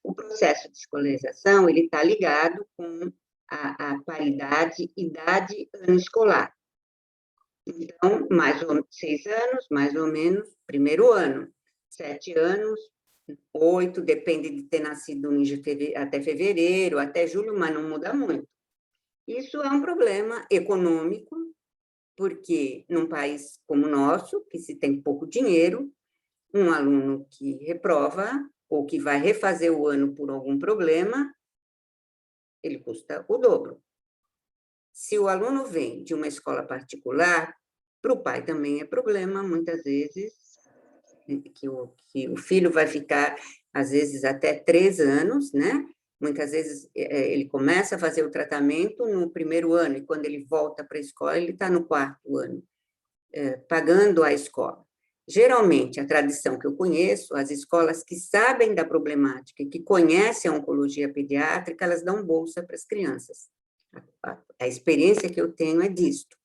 O processo de escolarização ele está ligado com a paridade idade-ano escolar. Então, mais ou menos 6 anos, mais ou menos, primeiro ano. 7 anos, 8, depende de ter nascido até fevereiro, até julho, mas não muda muito. Isso é um problema econômico, porque num país como o nosso, que se tem pouco dinheiro, um aluno que reprova ou que vai refazer o ano por algum problema, ele custa o dobro. Se o aluno vem de uma escola particular, para o pai também é problema, muitas vezes, que o filho vai ficar, às vezes, até 3 anos, né? Muitas vezes ele começa a fazer o tratamento no primeiro ano, e quando ele volta para a escola, ele está no 4º ano, pagando a escola. Geralmente, a tradição que eu conheço, as escolas que sabem da problemática, que conhecem a oncologia pediátrica, elas dão bolsa para as crianças. A experiência que eu tenho é disto,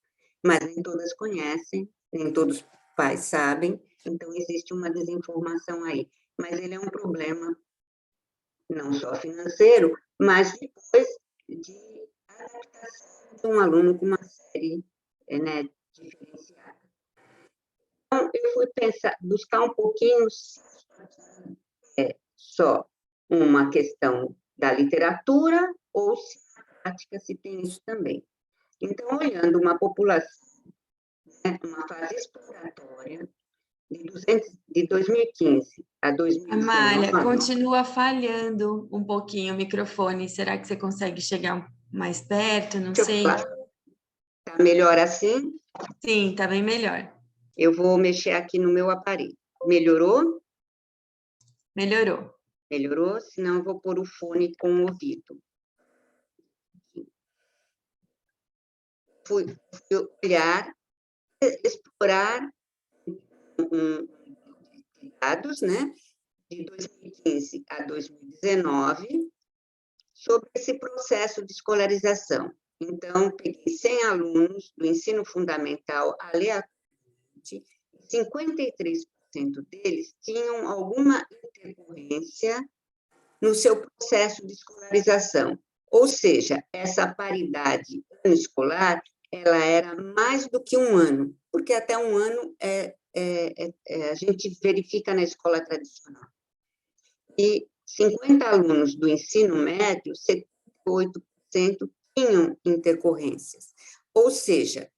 mas nem todas conhecem, nem todos os pais sabem, então existe uma desinformação aí. Mas ele é um problema não só financeiro, mas depois de adaptação de um aluno com uma série, né, diferenciada. Então, eu fui buscar um pouquinho só uma questão da literatura ou se na prática se tem isso também. Então, olhando uma população, né, uma fase exploratória, de 2015 a 2019... Amália, continua falhando um pouquinho o microfone. Será que você consegue chegar mais perto? Não sei. Está melhor assim? Sim, está bem melhor. Eu vou mexer aqui no meu aparelho. Melhorou? Melhorou. Melhorou? Senão eu vou pôr o fone com o ouvido. Fui olhar, explorar dados, né, de 2015 a 2019, sobre esse processo de escolarização. Então, peguei 100 alunos do ensino fundamental aleatoriamente, 53% deles tinham alguma intercorrência no seu processo de escolarização. Ou seja, essa paridade ano escolar, ela era mais do que 1 ano, porque até 1 ano a gente verifica na escola tradicional. E 50 alunos do ensino médio, 78% tinham intercorrências. Ou seja,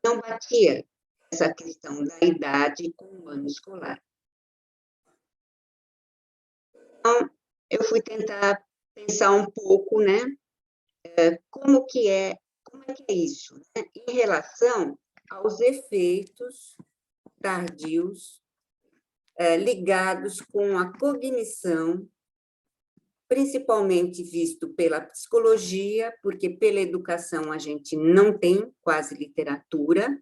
não batia essa questão da idade com o ano escolar. Então, eu fui tentar pensar um pouco, né, como é que é isso, né, em relação aos efeitos tardios ligados com a cognição, principalmente visto pela psicologia, porque pela educação a gente não tem quase literatura.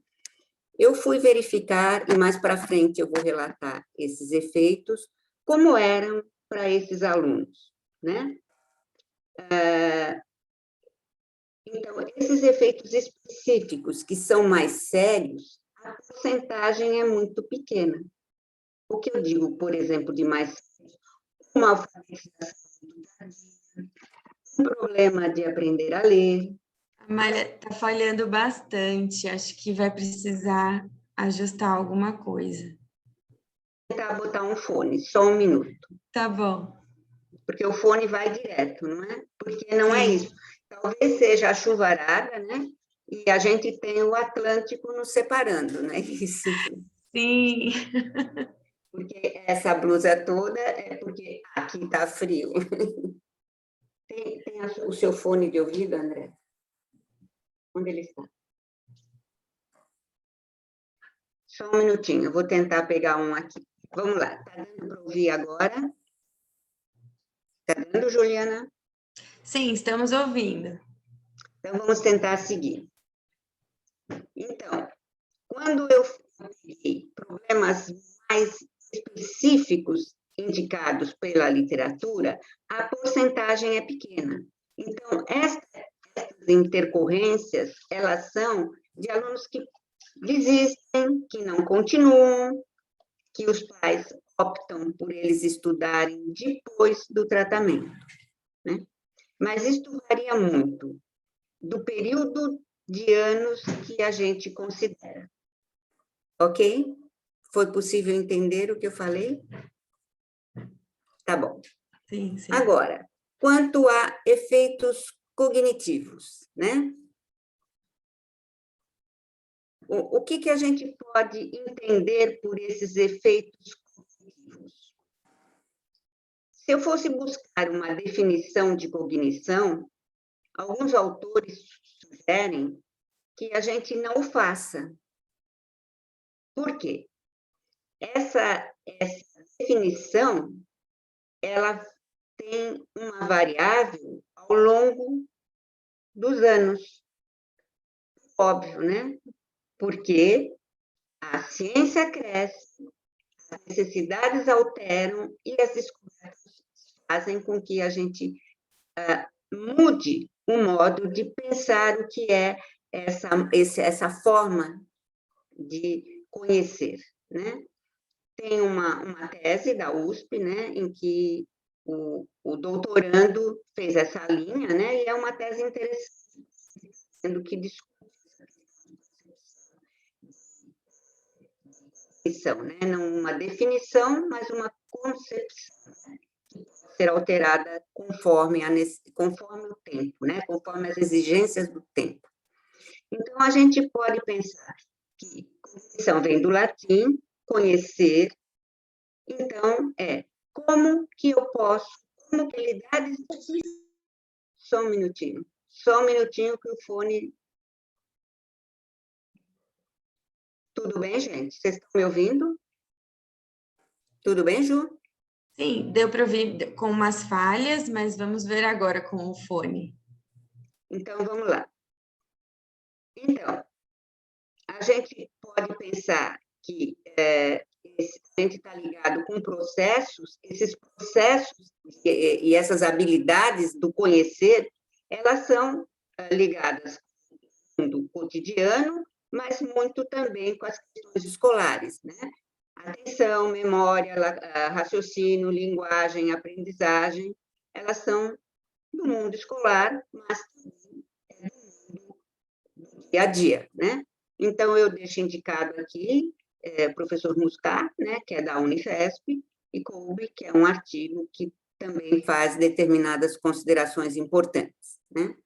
Eu fui verificar, e mais para frente eu vou relatar esses efeitos, como eram para esses alunos, né? Então, esses efeitos específicos, que são mais sérios, a porcentagem é muito pequena. O que eu digo, por exemplo, de mais sérios, uma alfabetização, um problema de aprender a ler. A malha está falhando bastante, acho que vai precisar ajustar alguma coisa. Vou tentar botar um fone, só um minuto. Tá bom. Porque o fone vai direto, não é? Porque não é Sim. isso. Talvez seja a chuvarada, né? E a gente tem o Atlântico nos separando, não é isso? Sim. Porque essa blusa toda é porque aqui está frio. Tem o seu fone de ouvido, André? Onde ele está? Só um minutinho, eu vou tentar pegar um aqui. Vamos lá, está dando para ouvir agora? Está dando, Juliana? Sim, estamos ouvindo. Então, vamos tentar seguir. Então, quando eu peguei problemas mais específicos indicados pela literatura, a porcentagem é pequena. Então, essas intercorrências, elas são de alunos que desistem, que não continuam, que os pais optam por eles estudarem depois do tratamento, né? Mas isso varia muito do período de anos que a gente considera. Ok? Foi possível entender o que eu falei? Tá bom. Sim, sim. Agora, quanto a efeitos cognitivos, né? O que a gente pode entender por esses efeitos cognitivos? Se eu fosse buscar uma definição de cognição, alguns autores sugerem que a gente não o faça. Por quê? Essa definição, ela tem uma variável ao longo dos anos. Óbvio, né? Porque a ciência cresce, as necessidades alteram e as descobertas fazem com que a gente mude o modo de pensar o que é essa forma de conhecer, né? Tem uma tese da USP, né, em que o doutorando fez essa linha, né, e é uma tese interessante, sendo que discute né, não uma definição, mas uma concepção que pode ser alterada conforme o tempo, né, conforme as exigências do tempo. Então, a gente pode pensar que cognição vem do latim, conhecer. Então, como que eu posso, como utilidades... Só um minutinho que o fone... Tudo bem, gente? Vocês estão me ouvindo? Tudo bem, Ju? Sim, deu para ouvir com umas falhas, mas vamos ver agora com o fone. Então, vamos lá. Então, a gente pode pensar que a gente está ligado com processos, esses processos e essas habilidades do conhecer, elas são ligadas com o mundo cotidiano, mas muito também com as questões escolares, né? Atenção, memória, raciocínio, linguagem, aprendizagem, elas são do mundo escolar, mas também do dia a dia, né? Então, eu deixo indicado aqui professor Muscar, né, que é da Unifesp, e Kolbe, que é um artigo que também faz determinadas considerações importantes, né?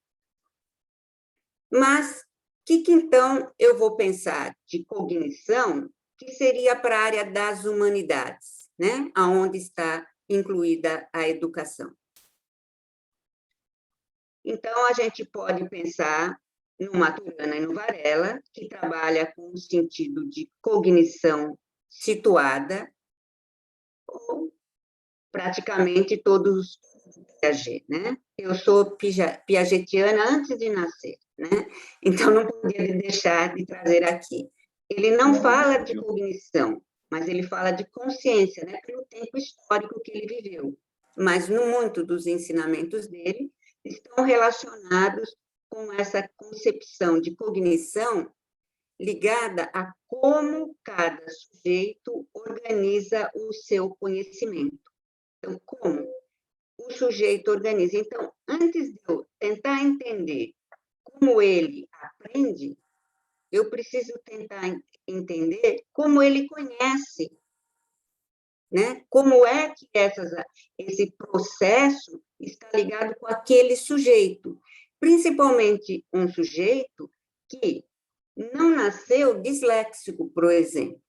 Mas, o que então eu vou pensar de cognição, que seria para a área das humanidades, né? Aonde está incluída a educação. Então, a gente pode pensar no Maturana e no Varela, que trabalha com o sentido de cognição situada, ou praticamente todos Piaget, né? Eu sou piagetiana antes de nascer, né? Então, não podia deixar de trazer aqui. Ele não fala de cognição, mas ele fala de consciência, né, pelo tempo histórico que ele viveu. Mas, no muito dos ensinamentos dele, estão relacionados com essa concepção de cognição ligada a como cada sujeito organiza o seu conhecimento. Então, como o sujeito organiza. Então, antes de eu tentar entender como ele aprende, eu preciso tentar entender como ele conhece, né? Como é que esse processo está ligado com aquele sujeito, principalmente um sujeito que não nasceu disléxico, por exemplo,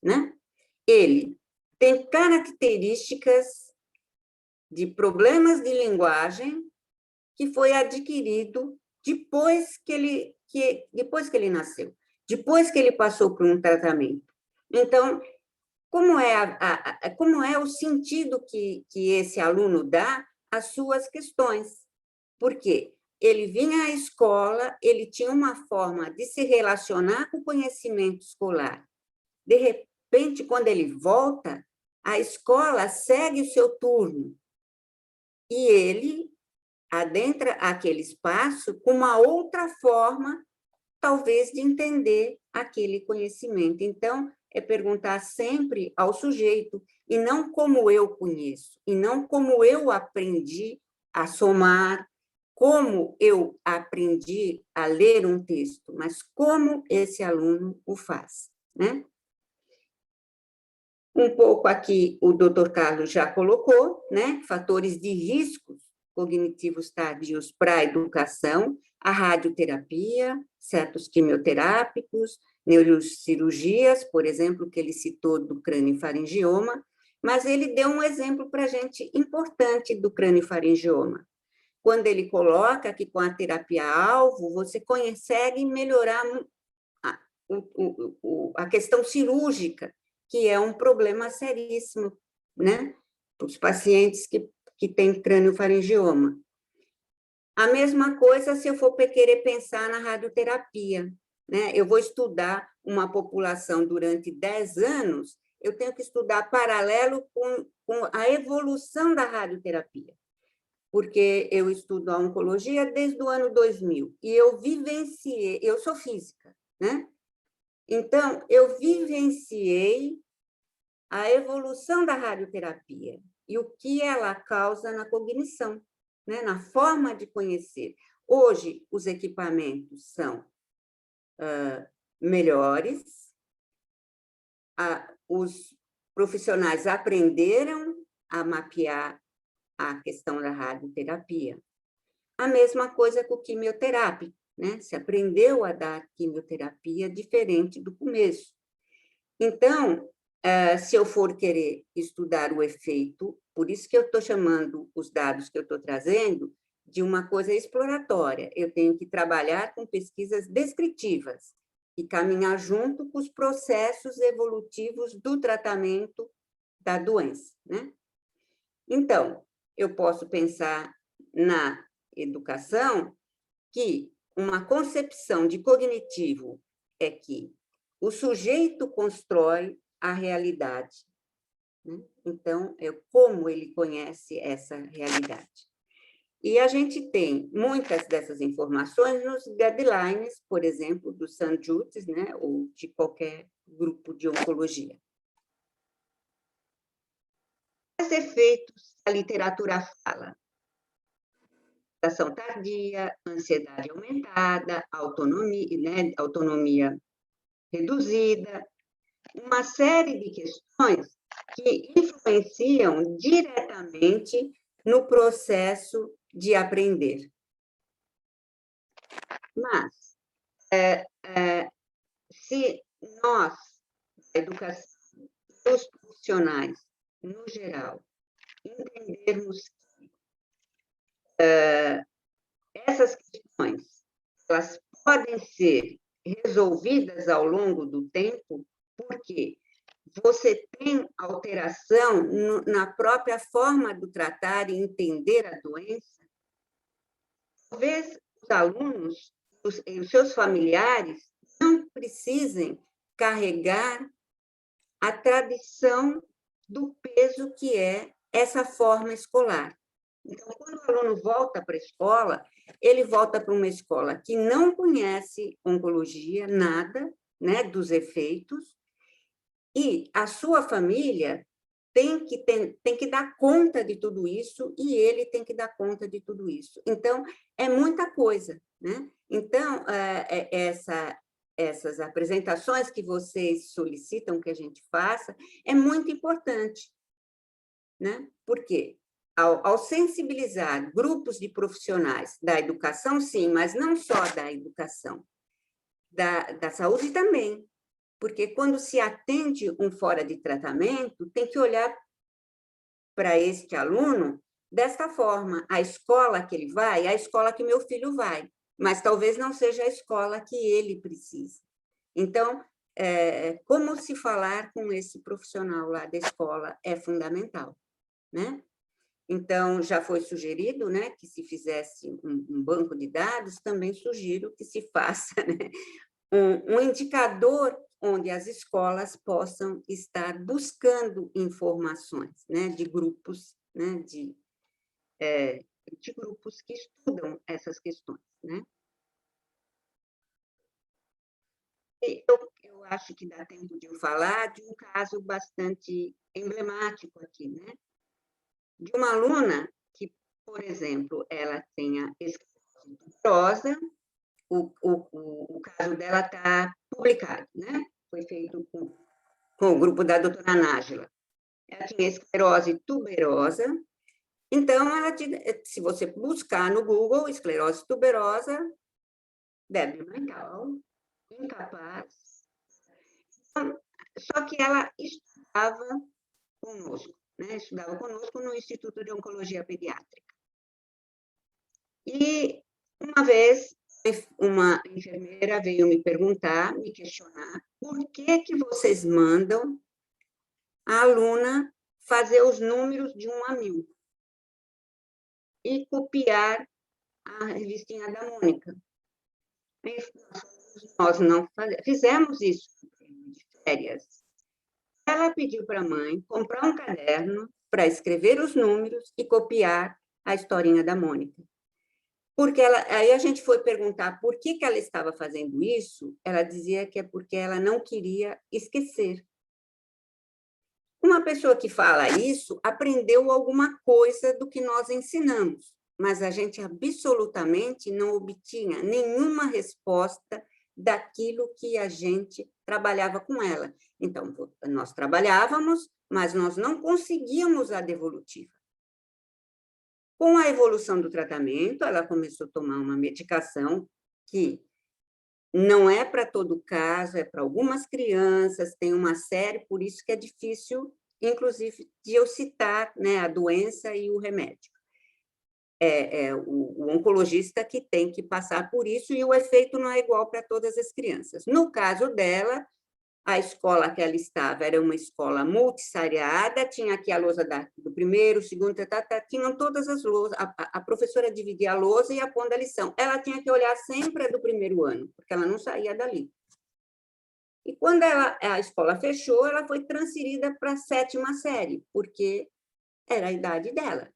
né? Ele tem características de problemas de linguagem que foi adquirido depois que ele nasceu, depois que ele passou por um tratamento. Então, como é o sentido que esse aluno dá às suas questões? Porque ele vinha à escola, ele tinha uma forma de se relacionar com o conhecimento escolar. De repente, quando ele volta, a escola segue o seu turno e ele adentra aquele espaço com uma outra forma, talvez, de entender aquele conhecimento. Então, é perguntar sempre ao sujeito, e não como eu conheço, e não como eu aprendi a somar, como eu aprendi a ler um texto, mas como esse aluno o faz, né? Um pouco aqui o Dr. Carlos já colocou, né? Fatores de riscos cognitivos tardios para a educação, a radioterapia, certos quimioterápicos, neurocirurgias, por exemplo, que ele citou do crâniofaringioma, mas ele deu um exemplo para a gente importante do crâniofaringioma. Quando ele coloca que com a terapia-alvo você consegue melhorar a questão cirúrgica, que é um problema seríssimo, né? Para os pacientes que têm crâniofaringioma. A mesma coisa se eu for querer pensar na radioterapia, né? Eu vou estudar uma população durante 10 anos, eu tenho que estudar paralelo com a evolução da radioterapia, porque eu estudo a oncologia desde o ano 2000, e eu vivenciei, eu sou física, né? Então, eu vivenciei a evolução da radioterapia e o que ela causa na cognição, né? Na forma de conhecer. Hoje, os equipamentos são melhores, os profissionais aprenderam a mapear a questão da radioterapia. A mesma coisa com o quimioterápico, né? Se aprendeu a dar quimioterapia diferente do começo. Então, se eu for querer estudar o efeito, por isso que eu estou chamando os dados que eu estou trazendo de uma coisa exploratória, eu tenho que trabalhar com pesquisas descritivas e caminhar junto com os processos evolutivos do tratamento da doença, né? Então, eu posso pensar na educação que uma concepção de cognitivo é que o sujeito constrói a realidade, né? Então, é como ele conhece essa realidade. E a gente tem muitas dessas informações nos guidelines, por exemplo, do St. Jude's, né? Ou de qualquer grupo de oncologia. Quais efeitos a literatura fala? Ação tardia, ansiedade aumentada, autonomia, né? Autonomia reduzida, uma série de questões que influenciam diretamente no processo de aprender. Mas, se nós, a educação, os profissionais, no geral, entendermos que essas questões elas podem ser resolvidas ao longo do tempo, porque você tem alteração na própria forma de tratar e entender a doença. Talvez os alunos e os seus familiares não precisem carregar a tradição do peso que é essa forma escolar. Então, quando o aluno volta para a escola, ele volta para uma escola que não conhece oncologia, nada, né, dos efeitos, e a sua família tem que dar conta de tudo isso, e ele tem que dar conta de tudo isso. Então, é muita coisa, né? Então, essas apresentações que vocês solicitam que a gente faça, é muito importante, né? Por quê? Ao sensibilizar grupos de profissionais da educação, sim, mas não só da educação, da saúde também, porque quando se atende um fora de tratamento, tem que olhar para este aluno desta forma: a escola que ele vai é a escola que meu filho vai, mas talvez não seja a escola que ele precisa. Então, como se falar com esse profissional lá da escola é fundamental, né? Então, já foi sugerido, né, que se fizesse um banco de dados, também sugiro que se faça, né, um indicador onde as escolas possam estar buscando informações, né, de grupos, né, de grupos que estudam essas questões, né? Eu acho que dá tempo de eu falar de um caso bastante emblemático aqui, né? De uma aluna que, por exemplo, ela tenha esclerose tuberosa, o caso dela está publicado, né? Foi feito com o grupo da doutora Nájila. Ela tinha esclerose tuberosa, então, se você buscar no Google esclerose tuberosa, débil mental, incapaz. Só que ela estudava conosco, né? Estudava conosco no Instituto de Oncologia Pediátrica. E, uma vez, uma enfermeira veio me perguntar, me questionar, por que vocês mandam a aluna fazer os números de 1 a 1000 e copiar a revistinha da Mônica? Nós não fizemos isso de férias. Ela pediu para a mãe comprar um caderno para escrever os números e copiar a historinha da Mônica. Porque aí a gente foi perguntar por que ela estava fazendo isso, ela dizia que é porque ela não queria esquecer. Uma pessoa que fala isso aprendeu alguma coisa do que nós ensinamos, mas a gente absolutamente não obtinha nenhuma resposta daquilo que a gente trabalhava com ela. Então, nós trabalhávamos, mas nós não conseguíamos a devolutiva. Com a evolução do tratamento, ela começou a tomar uma medicação que não é para todo caso, é para algumas crianças, tem uma série, por isso que é difícil, inclusive, de eu citar, né, a doença e o remédio. O oncologista que tem que passar por isso, e o efeito não é igual para todas as crianças. No caso dela, a escola que ela estava era uma escola multissariada, tinha aqui a lousa do primeiro, segundo, tinham todas as lousas, a professora dividia a lousa e ia pondo a lição. Ela tinha que olhar sempre a do primeiro ano, porque ela não saía dali. E quando a escola fechou, ela foi transferida para a 7ª série, porque era a idade dela.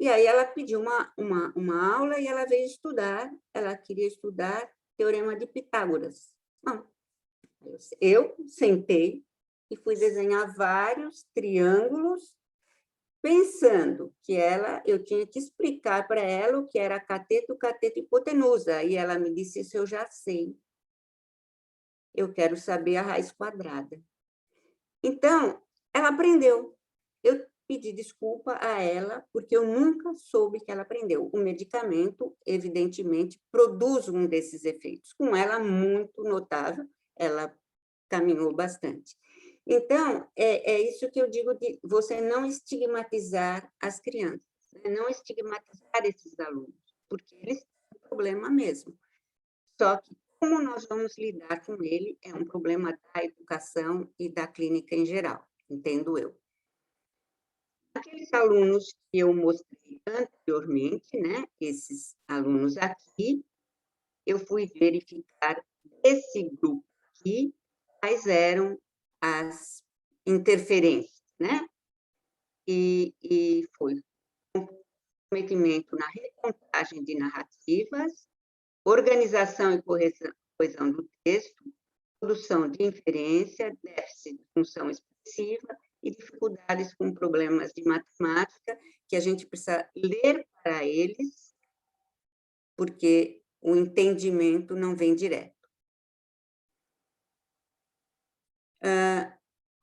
E aí ela pediu uma aula e ela veio estudar, ela queria estudar Teorema de Pitágoras. Bom, eu sentei e fui desenhar vários triângulos, pensando que eu tinha que explicar para ela o que era cateto, cateto e hipotenusa. E ela me disse: isso eu já sei. Eu quero saber a raiz quadrada. Então, ela aprendeu. Eu pedi desculpa a ela, porque eu nunca soube que ela aprendeu. O medicamento, evidentemente, produz um desses efeitos. Com ela, muito notável, ela caminhou bastante. Então, é isso que eu digo de você não estigmatizar as crianças, né? Não estigmatizar esses alunos, porque eles têm um problema mesmo. Só que como nós vamos lidar com ele é um problema da educação e da clínica em geral, entendo eu. Aqueles alunos que eu mostrei anteriormente, né, esses alunos aqui, eu fui verificar desse grupo aqui quais eram as interferências, né? E foi comprometimento na recontagem de narrativas, organização e coesão do texto, produção de inferência, déficit de função expressiva e dificuldades com problemas de matemática, que a gente precisa ler para eles, porque o entendimento não vem direto.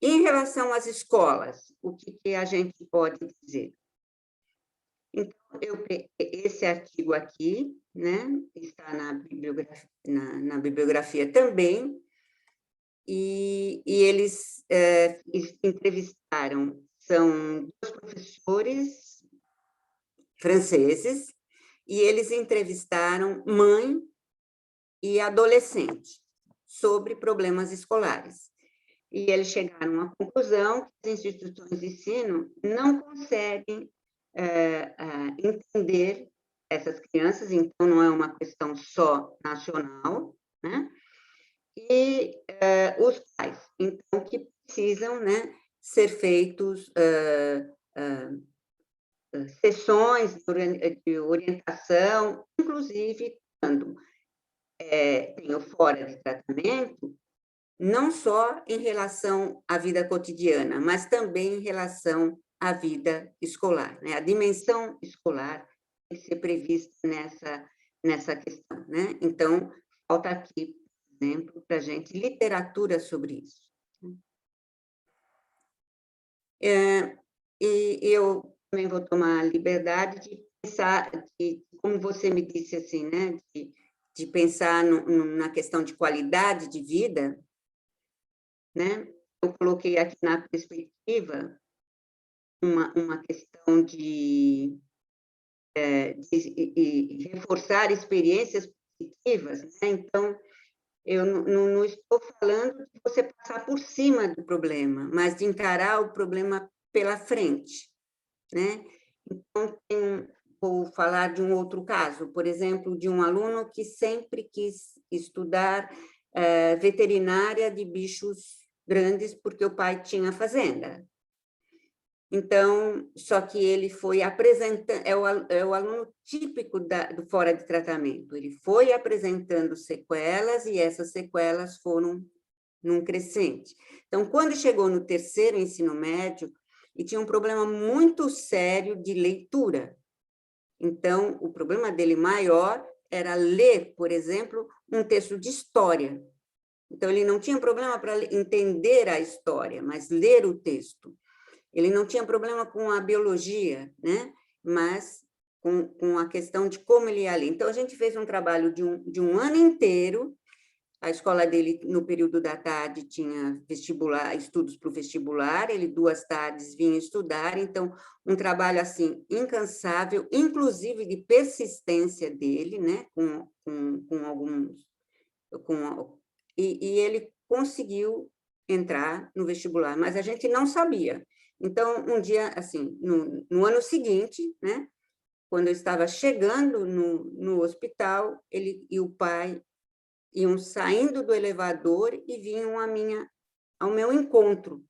Em relação às escolas, o que a gente pode dizer? Então, esse artigo aqui, né, está na bibliografia também, e eles entrevistaram, são 2 professores franceses, e eles entrevistaram mãe e adolescente sobre problemas escolares. E eles chegaram à conclusão que as instituições de ensino não conseguem entender essas crianças, então não é uma questão só nacional, né? E os pais, então, que precisam, né, ser feitos sessões de orientação, inclusive quando tem o fora de tratamento, não só em relação à vida cotidiana, mas também em relação à vida escolar, né? A dimensão escolar tem que ser prevista nessa questão, né? Então, falta aqui, por exemplo, para a gente literatura sobre isso. E eu também vou tomar a liberdade de pensar, como você me disse assim, né? De pensar na questão de qualidade de vida, né? Eu coloquei aqui na perspectiva uma questão de reforçar experiências positivas, né? Então, eu não estou falando de você passar por cima do problema, mas de encarar o problema pela frente, né? Então, vou falar de um outro caso, por exemplo, de um aluno que sempre quis estudar veterinária de bichos grandes, porque o pai tinha fazenda. Então, só que ele foi apresentando, é o aluno típico do fora de tratamento, ele foi apresentando sequelas, e essas sequelas foram num crescente. Então, quando chegou no 3º ensino médio, e tinha um problema muito sério de leitura. Então, o problema dele maior era ler, por exemplo, um texto de história. Então, ele não tinha problema para entender a história, mas ler o texto. Ele não tinha problema com a biologia, né? Mas com a questão de como ele ia ler. Então, a gente fez um trabalho de um ano inteiro. A escola dele, no período da tarde, tinha vestibular, estudos para o vestibular, ele 2 tardes vinha estudar, então, um trabalho, assim, incansável, inclusive de persistência dele, né? Com alguns... E ele conseguiu entrar no vestibular, mas a gente não sabia. Então, um dia, assim, no ano seguinte, né, quando eu estava chegando no hospital, ele e o pai iam saindo do elevador e vinham ao meu encontro,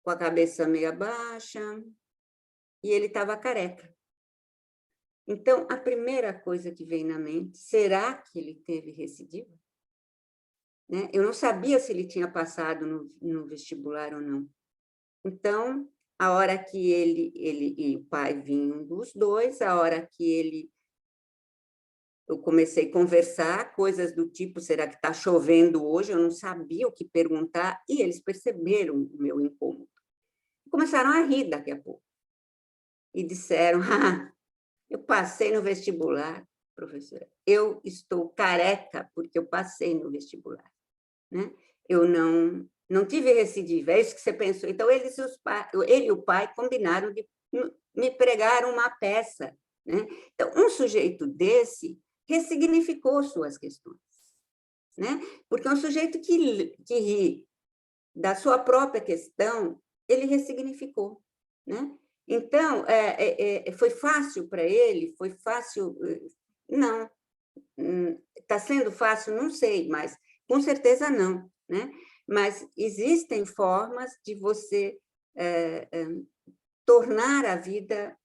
com a cabeça meio baixa, e ele estava careca. Então, a primeira coisa que veio na mente, será que ele teve recidiva? Né? Eu não sabia se ele tinha passado no vestibular ou não. Então, a hora que ele e o pai vinham dos 2, a hora que eu comecei a conversar, coisas do tipo, será que está chovendo hoje? Eu não sabia o que perguntar, e eles perceberam o meu incômodo. Começaram a rir daqui a pouco. E disseram, eu passei no vestibular, professora. Eu estou careca porque eu passei no vestibular. Né? Eu não tive recidiva, é isso que você pensou. Então, ele e o pai combinaram de me pregar uma peça. Né? Então, um sujeito desse ressignificou suas questões. Né? Porque um sujeito que ri da sua própria questão, ele ressignificou. Né? Então, foi fácil para ele? Foi fácil? Não. Está sendo fácil? Não sei, mas com certeza não. né? Mas existem formas de você tornar a vida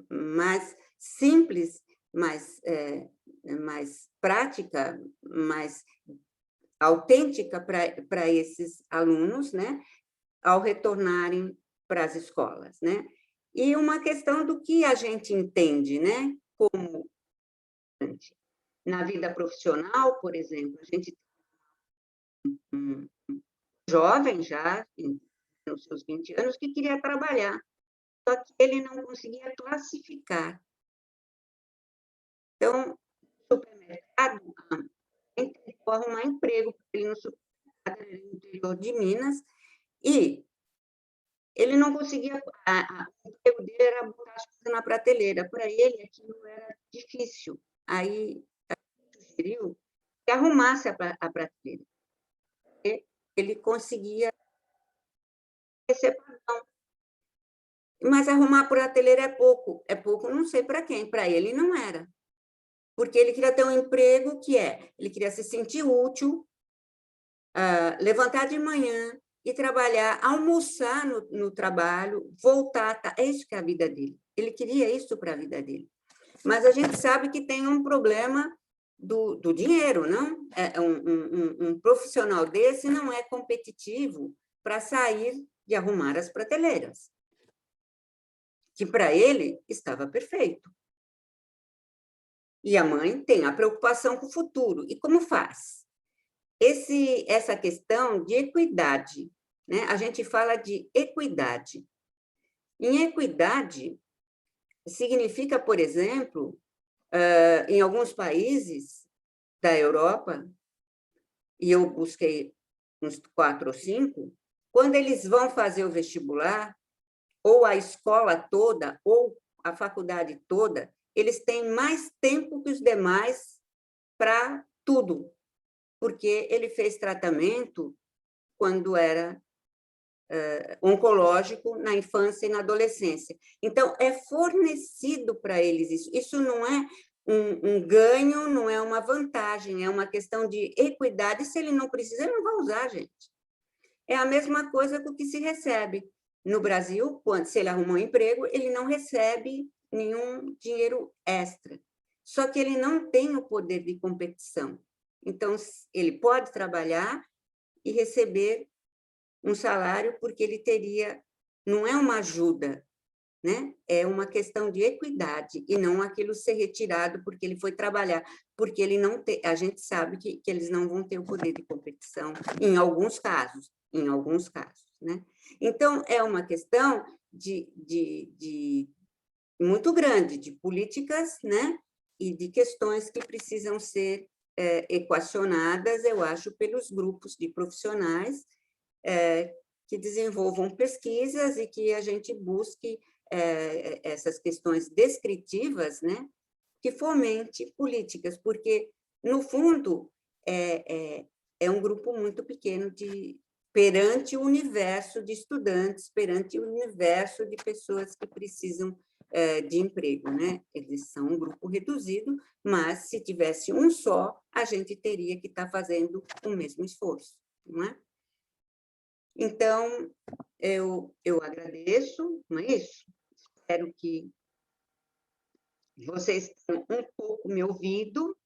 mais simples, mais prática, mais autêntica para esses alunos, né? Ao retornarem para as escolas, né? E uma questão do que a gente entende, né? Como na vida profissional, por exemplo, a gente tem um jovem já, nos seus 20 anos, que queria trabalhar, só que ele não conseguia classificar. Então, no supermercado, ele tentou arrumar emprego para ele no supermercado, no interior de Minas, e ele não conseguia, o emprego dele era botar as coisas na prateleira, para ele aquilo era difícil. Aí, ele sugeriu que arrumasse a prateleira. Ele conseguia receber padrão. Mas arrumar a prateleira é pouco, não sei para quem, para ele não era. Porque ele queria ter um emprego ele queria se sentir útil, levantar de manhã e trabalhar, almoçar no trabalho, voltar, é isso que é a vida dele. Ele queria isso para a vida dele. Mas a gente sabe que tem um problema do dinheiro, não? Um profissional desse não é competitivo para sair de arrumar as prateleiras, que para ele estava perfeito. E a mãe tem a preocupação com o futuro. E como faz? Essa questão de equidade, né? A gente fala de equidade. Em equidade, significa, por exemplo, em alguns países da Europa, e eu busquei uns 4 ou 5, quando eles vão fazer o vestibular, ou a escola toda, ou a faculdade toda, eles têm mais tempo que os demais para tudo, porque ele fez tratamento quando era oncológico na infância e na adolescência. Então, é fornecido para eles isso. Isso não é um ganho, não é uma vantagem, é uma questão de equidade. Se ele não precisa, ele não vai usar, gente. É a mesma coisa com o que se recebe. No Brasil, se ele arrumou um emprego, ele não recebe nenhum dinheiro extra. Só que ele não tem o poder de competição. Então, ele pode trabalhar e receber um salário porque ele teria... Não é uma ajuda, né? É uma questão de equidade e não aquilo ser retirado porque ele foi trabalhar. Porque ele não tem... A gente sabe que eles não vão ter o poder de competição em alguns casos, né? Então, é uma questão muito grande de políticas, né? E de questões que precisam ser equacionadas, eu acho, pelos grupos de profissionais que desenvolvam pesquisas e que a gente busque essas questões descritivas, né? Que fomente políticas, porque, no fundo, é um grupo muito pequeno perante o universo de estudantes, perante o universo de pessoas que precisam de emprego, né? Eles são um grupo reduzido, mas se tivesse um só, a gente teria que estar fazendo o mesmo esforço, não é? Então, eu agradeço, não é isso? Espero que vocês tenham um pouco me ouvido.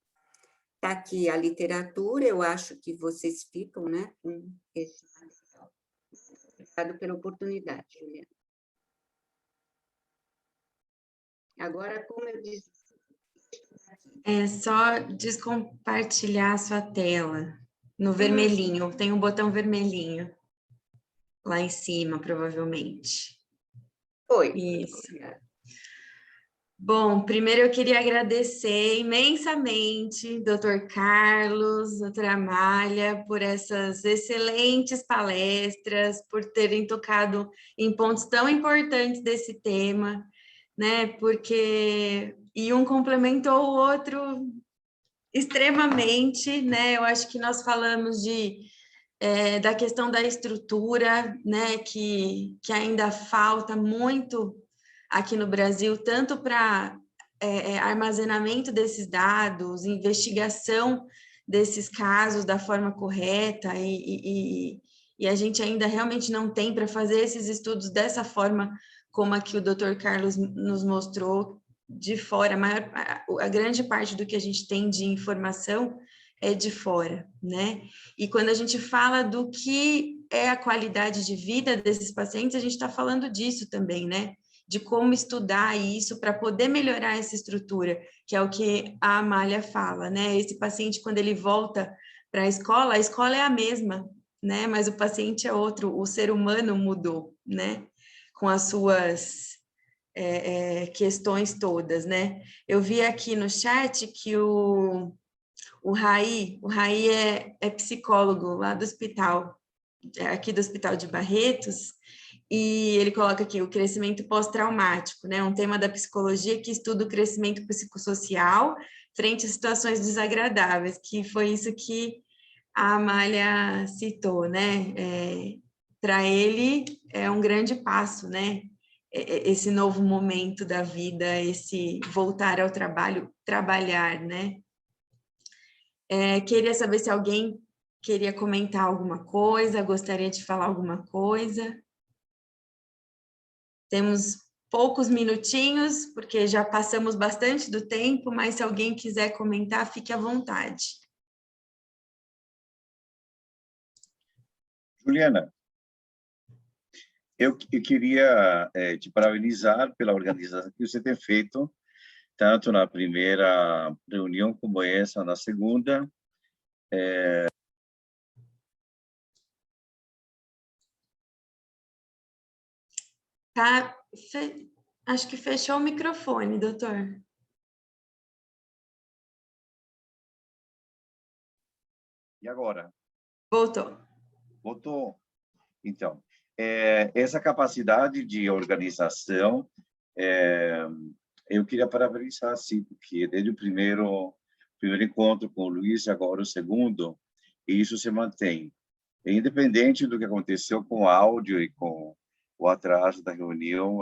Está aqui a literatura, eu acho que vocês ficam, né, com esse material. Obrigado pela oportunidade, Juliana. Agora, como eu disse... É só descompartilhar a sua tela no vermelhinho, tem um botão vermelhinho lá em cima, provavelmente. Oi. Isso. Obrigada. Bom, primeiro eu queria agradecer imensamente Dr. Carlos, doutora Amália, por essas excelentes palestras, por terem tocado em pontos tão importantes desse tema, né? Porque um complementou o outro extremamente, né? Eu acho que nós falamos da questão da estrutura, né? Que ainda falta muito aqui no Brasil, tanto para armazenamento desses dados, investigação desses casos da forma correta e a gente ainda realmente não tem para fazer esses estudos dessa forma como aqui o Dr. Carlos nos mostrou de fora. A grande parte do que a gente tem de informação é de fora, né? E quando a gente fala do que é a qualidade de vida desses pacientes, a gente está falando disso também, né? De como estudar isso para poder melhorar essa estrutura, que é o que a Amália fala, né? Esse paciente, quando ele volta para a escola é a mesma, né? Mas o paciente é outro, o ser humano mudou, né? Com as suas questões todas, né? Eu vi aqui no chat que o Raí é psicólogo lá do hospital, aqui do Hospital de Barretos, e ele coloca aqui o crescimento pós-traumático, né? Um tema da psicologia que estuda o crescimento psicossocial frente a situações desagradáveis, que foi isso que a Amália citou, né? Para ele é um grande passo, né? Esse novo momento da vida, esse voltar ao trabalho, trabalhar, né? Queria saber se alguém queria comentar alguma coisa, gostaria de falar alguma coisa. Temos poucos minutinhos, porque já passamos bastante do tempo, mas se alguém quiser comentar, fique à vontade. Juliana, eu queria te parabenizar pela organização que você tem feito, tanto na primeira reunião como essa, na segunda. Tá, acho que fechou o microfone, doutor. E agora? Voltou. Voltou. Então, essa capacidade de organização, eu queria parabenizar, sim, porque desde o primeiro encontro com o Luiz, e agora o segundo, isso se mantém. Independente do que aconteceu com o áudio e com o atraso da reunião,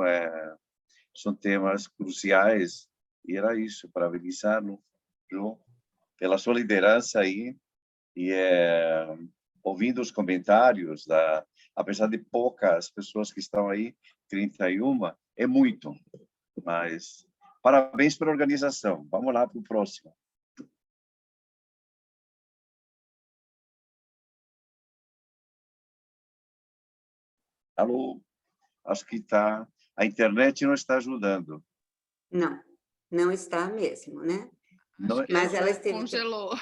são temas cruciais, e era isso, parabenizar-lo pela sua liderança aí, e ouvindo os comentários, apesar de poucas pessoas que estão aí, 31, é muito, mas parabéns pela organização. Vamos lá para o próximo. Alô? Acho que a internet não está ajudando. Não, não está mesmo, né? Não, Mas ela esteve... Congelou.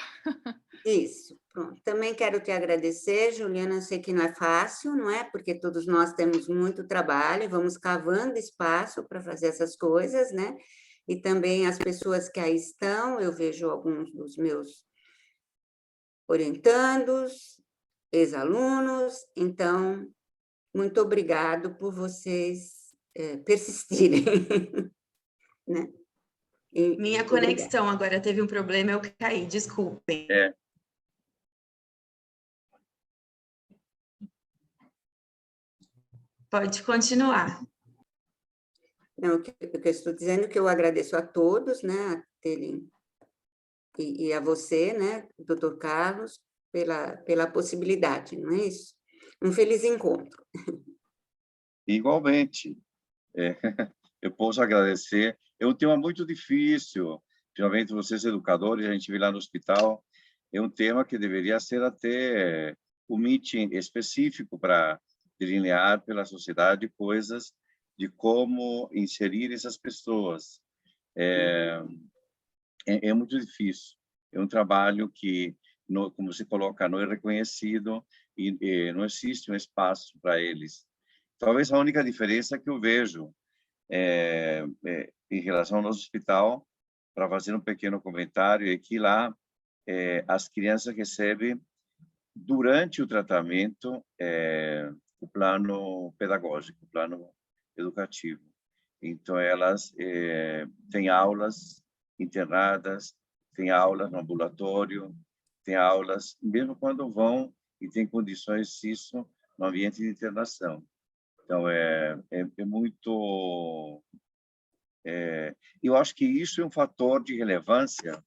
Isso, pronto. Também quero te agradecer, Juliana, eu sei que não é fácil, não é? Porque todos nós temos muito trabalho, vamos cavando espaço para fazer essas coisas, né? E também as pessoas que aí estão, eu vejo alguns dos meus orientandos, ex-alunos, então, muito obrigado por vocês persistirem, né? Minha conexão agora teve um problema, eu caí, desculpem. Pode continuar. Não, o que eu estou dizendo é que eu agradeço a todos, né, a terem, e a você, né, doutor Carlos, pela possibilidade, não é isso? Um feliz encontro. Igualmente. Eu posso agradecer. É um tema muito difícil, principalmente vocês educadores, a gente vê lá no hospital, é um tema que deveria ser até um meeting específico para delinear pela sociedade coisas de como inserir essas pessoas. É muito difícil. É um trabalho que, como se coloca, não é reconhecido e não existe um espaço para eles. Talvez a única diferença que eu vejo em relação ao nosso hospital, para fazer um pequeno comentário, é que lá as crianças recebem, durante o tratamento, o plano pedagógico, o plano educativo. Então, elas têm aulas internadas, têm aulas no ambulatório, têm aulas, mesmo quando vão e têm condições disso no ambiente de internação. Então, é muito... eu acho que isso é um fator de relevância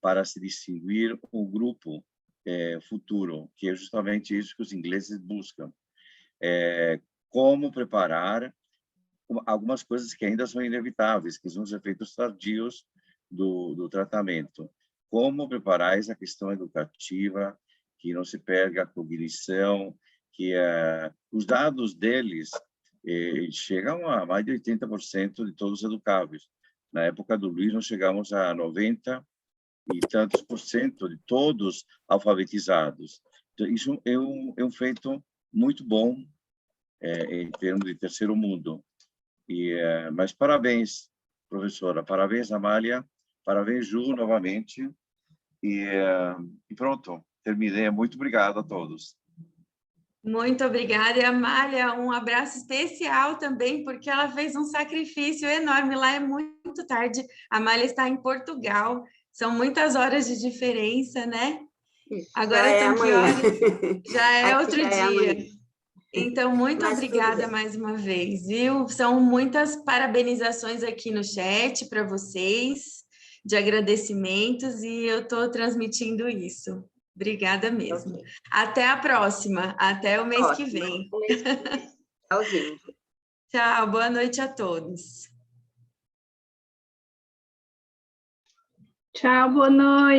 para se distinguir o grupo futuro, que é justamente isso que os ingleses buscam. Como preparar algumas coisas que ainda são inevitáveis, que são os efeitos tardios do tratamento. Como preparar essa questão educativa, que não se perca a cognição, que os dados deles chegam a mais de 80% de todos educáveis. Na época do Luiz, nós chegamos a 90 e tantos por cento de todos alfabetizados. Então, isso é um feito muito bom em termos de terceiro mundo. Mas parabéns, professora, parabéns, Amália, parabéns, Ju, novamente. E pronto, terminei. Muito obrigado a todos. Muito obrigada. E a Amália, um abraço especial também, porque ela fez um sacrifício enorme. Lá é muito tarde. A Amália está em Portugal. São muitas horas de diferença, né? Isso, Agora já é são que amanhã. horas? Já é Aqui outro já é dia. amanhã. Então, muito Mas tudo obrigada bem. mais uma vez, viu? São muitas parabenizações aqui no chat para vocês, de agradecimentos, e eu estou transmitindo isso. Obrigada mesmo. Ok. Até a próxima, até o mês que vem. O mês que vem. Tchauzinho. Tchau, boa noite a todos. Tchau, boa noite.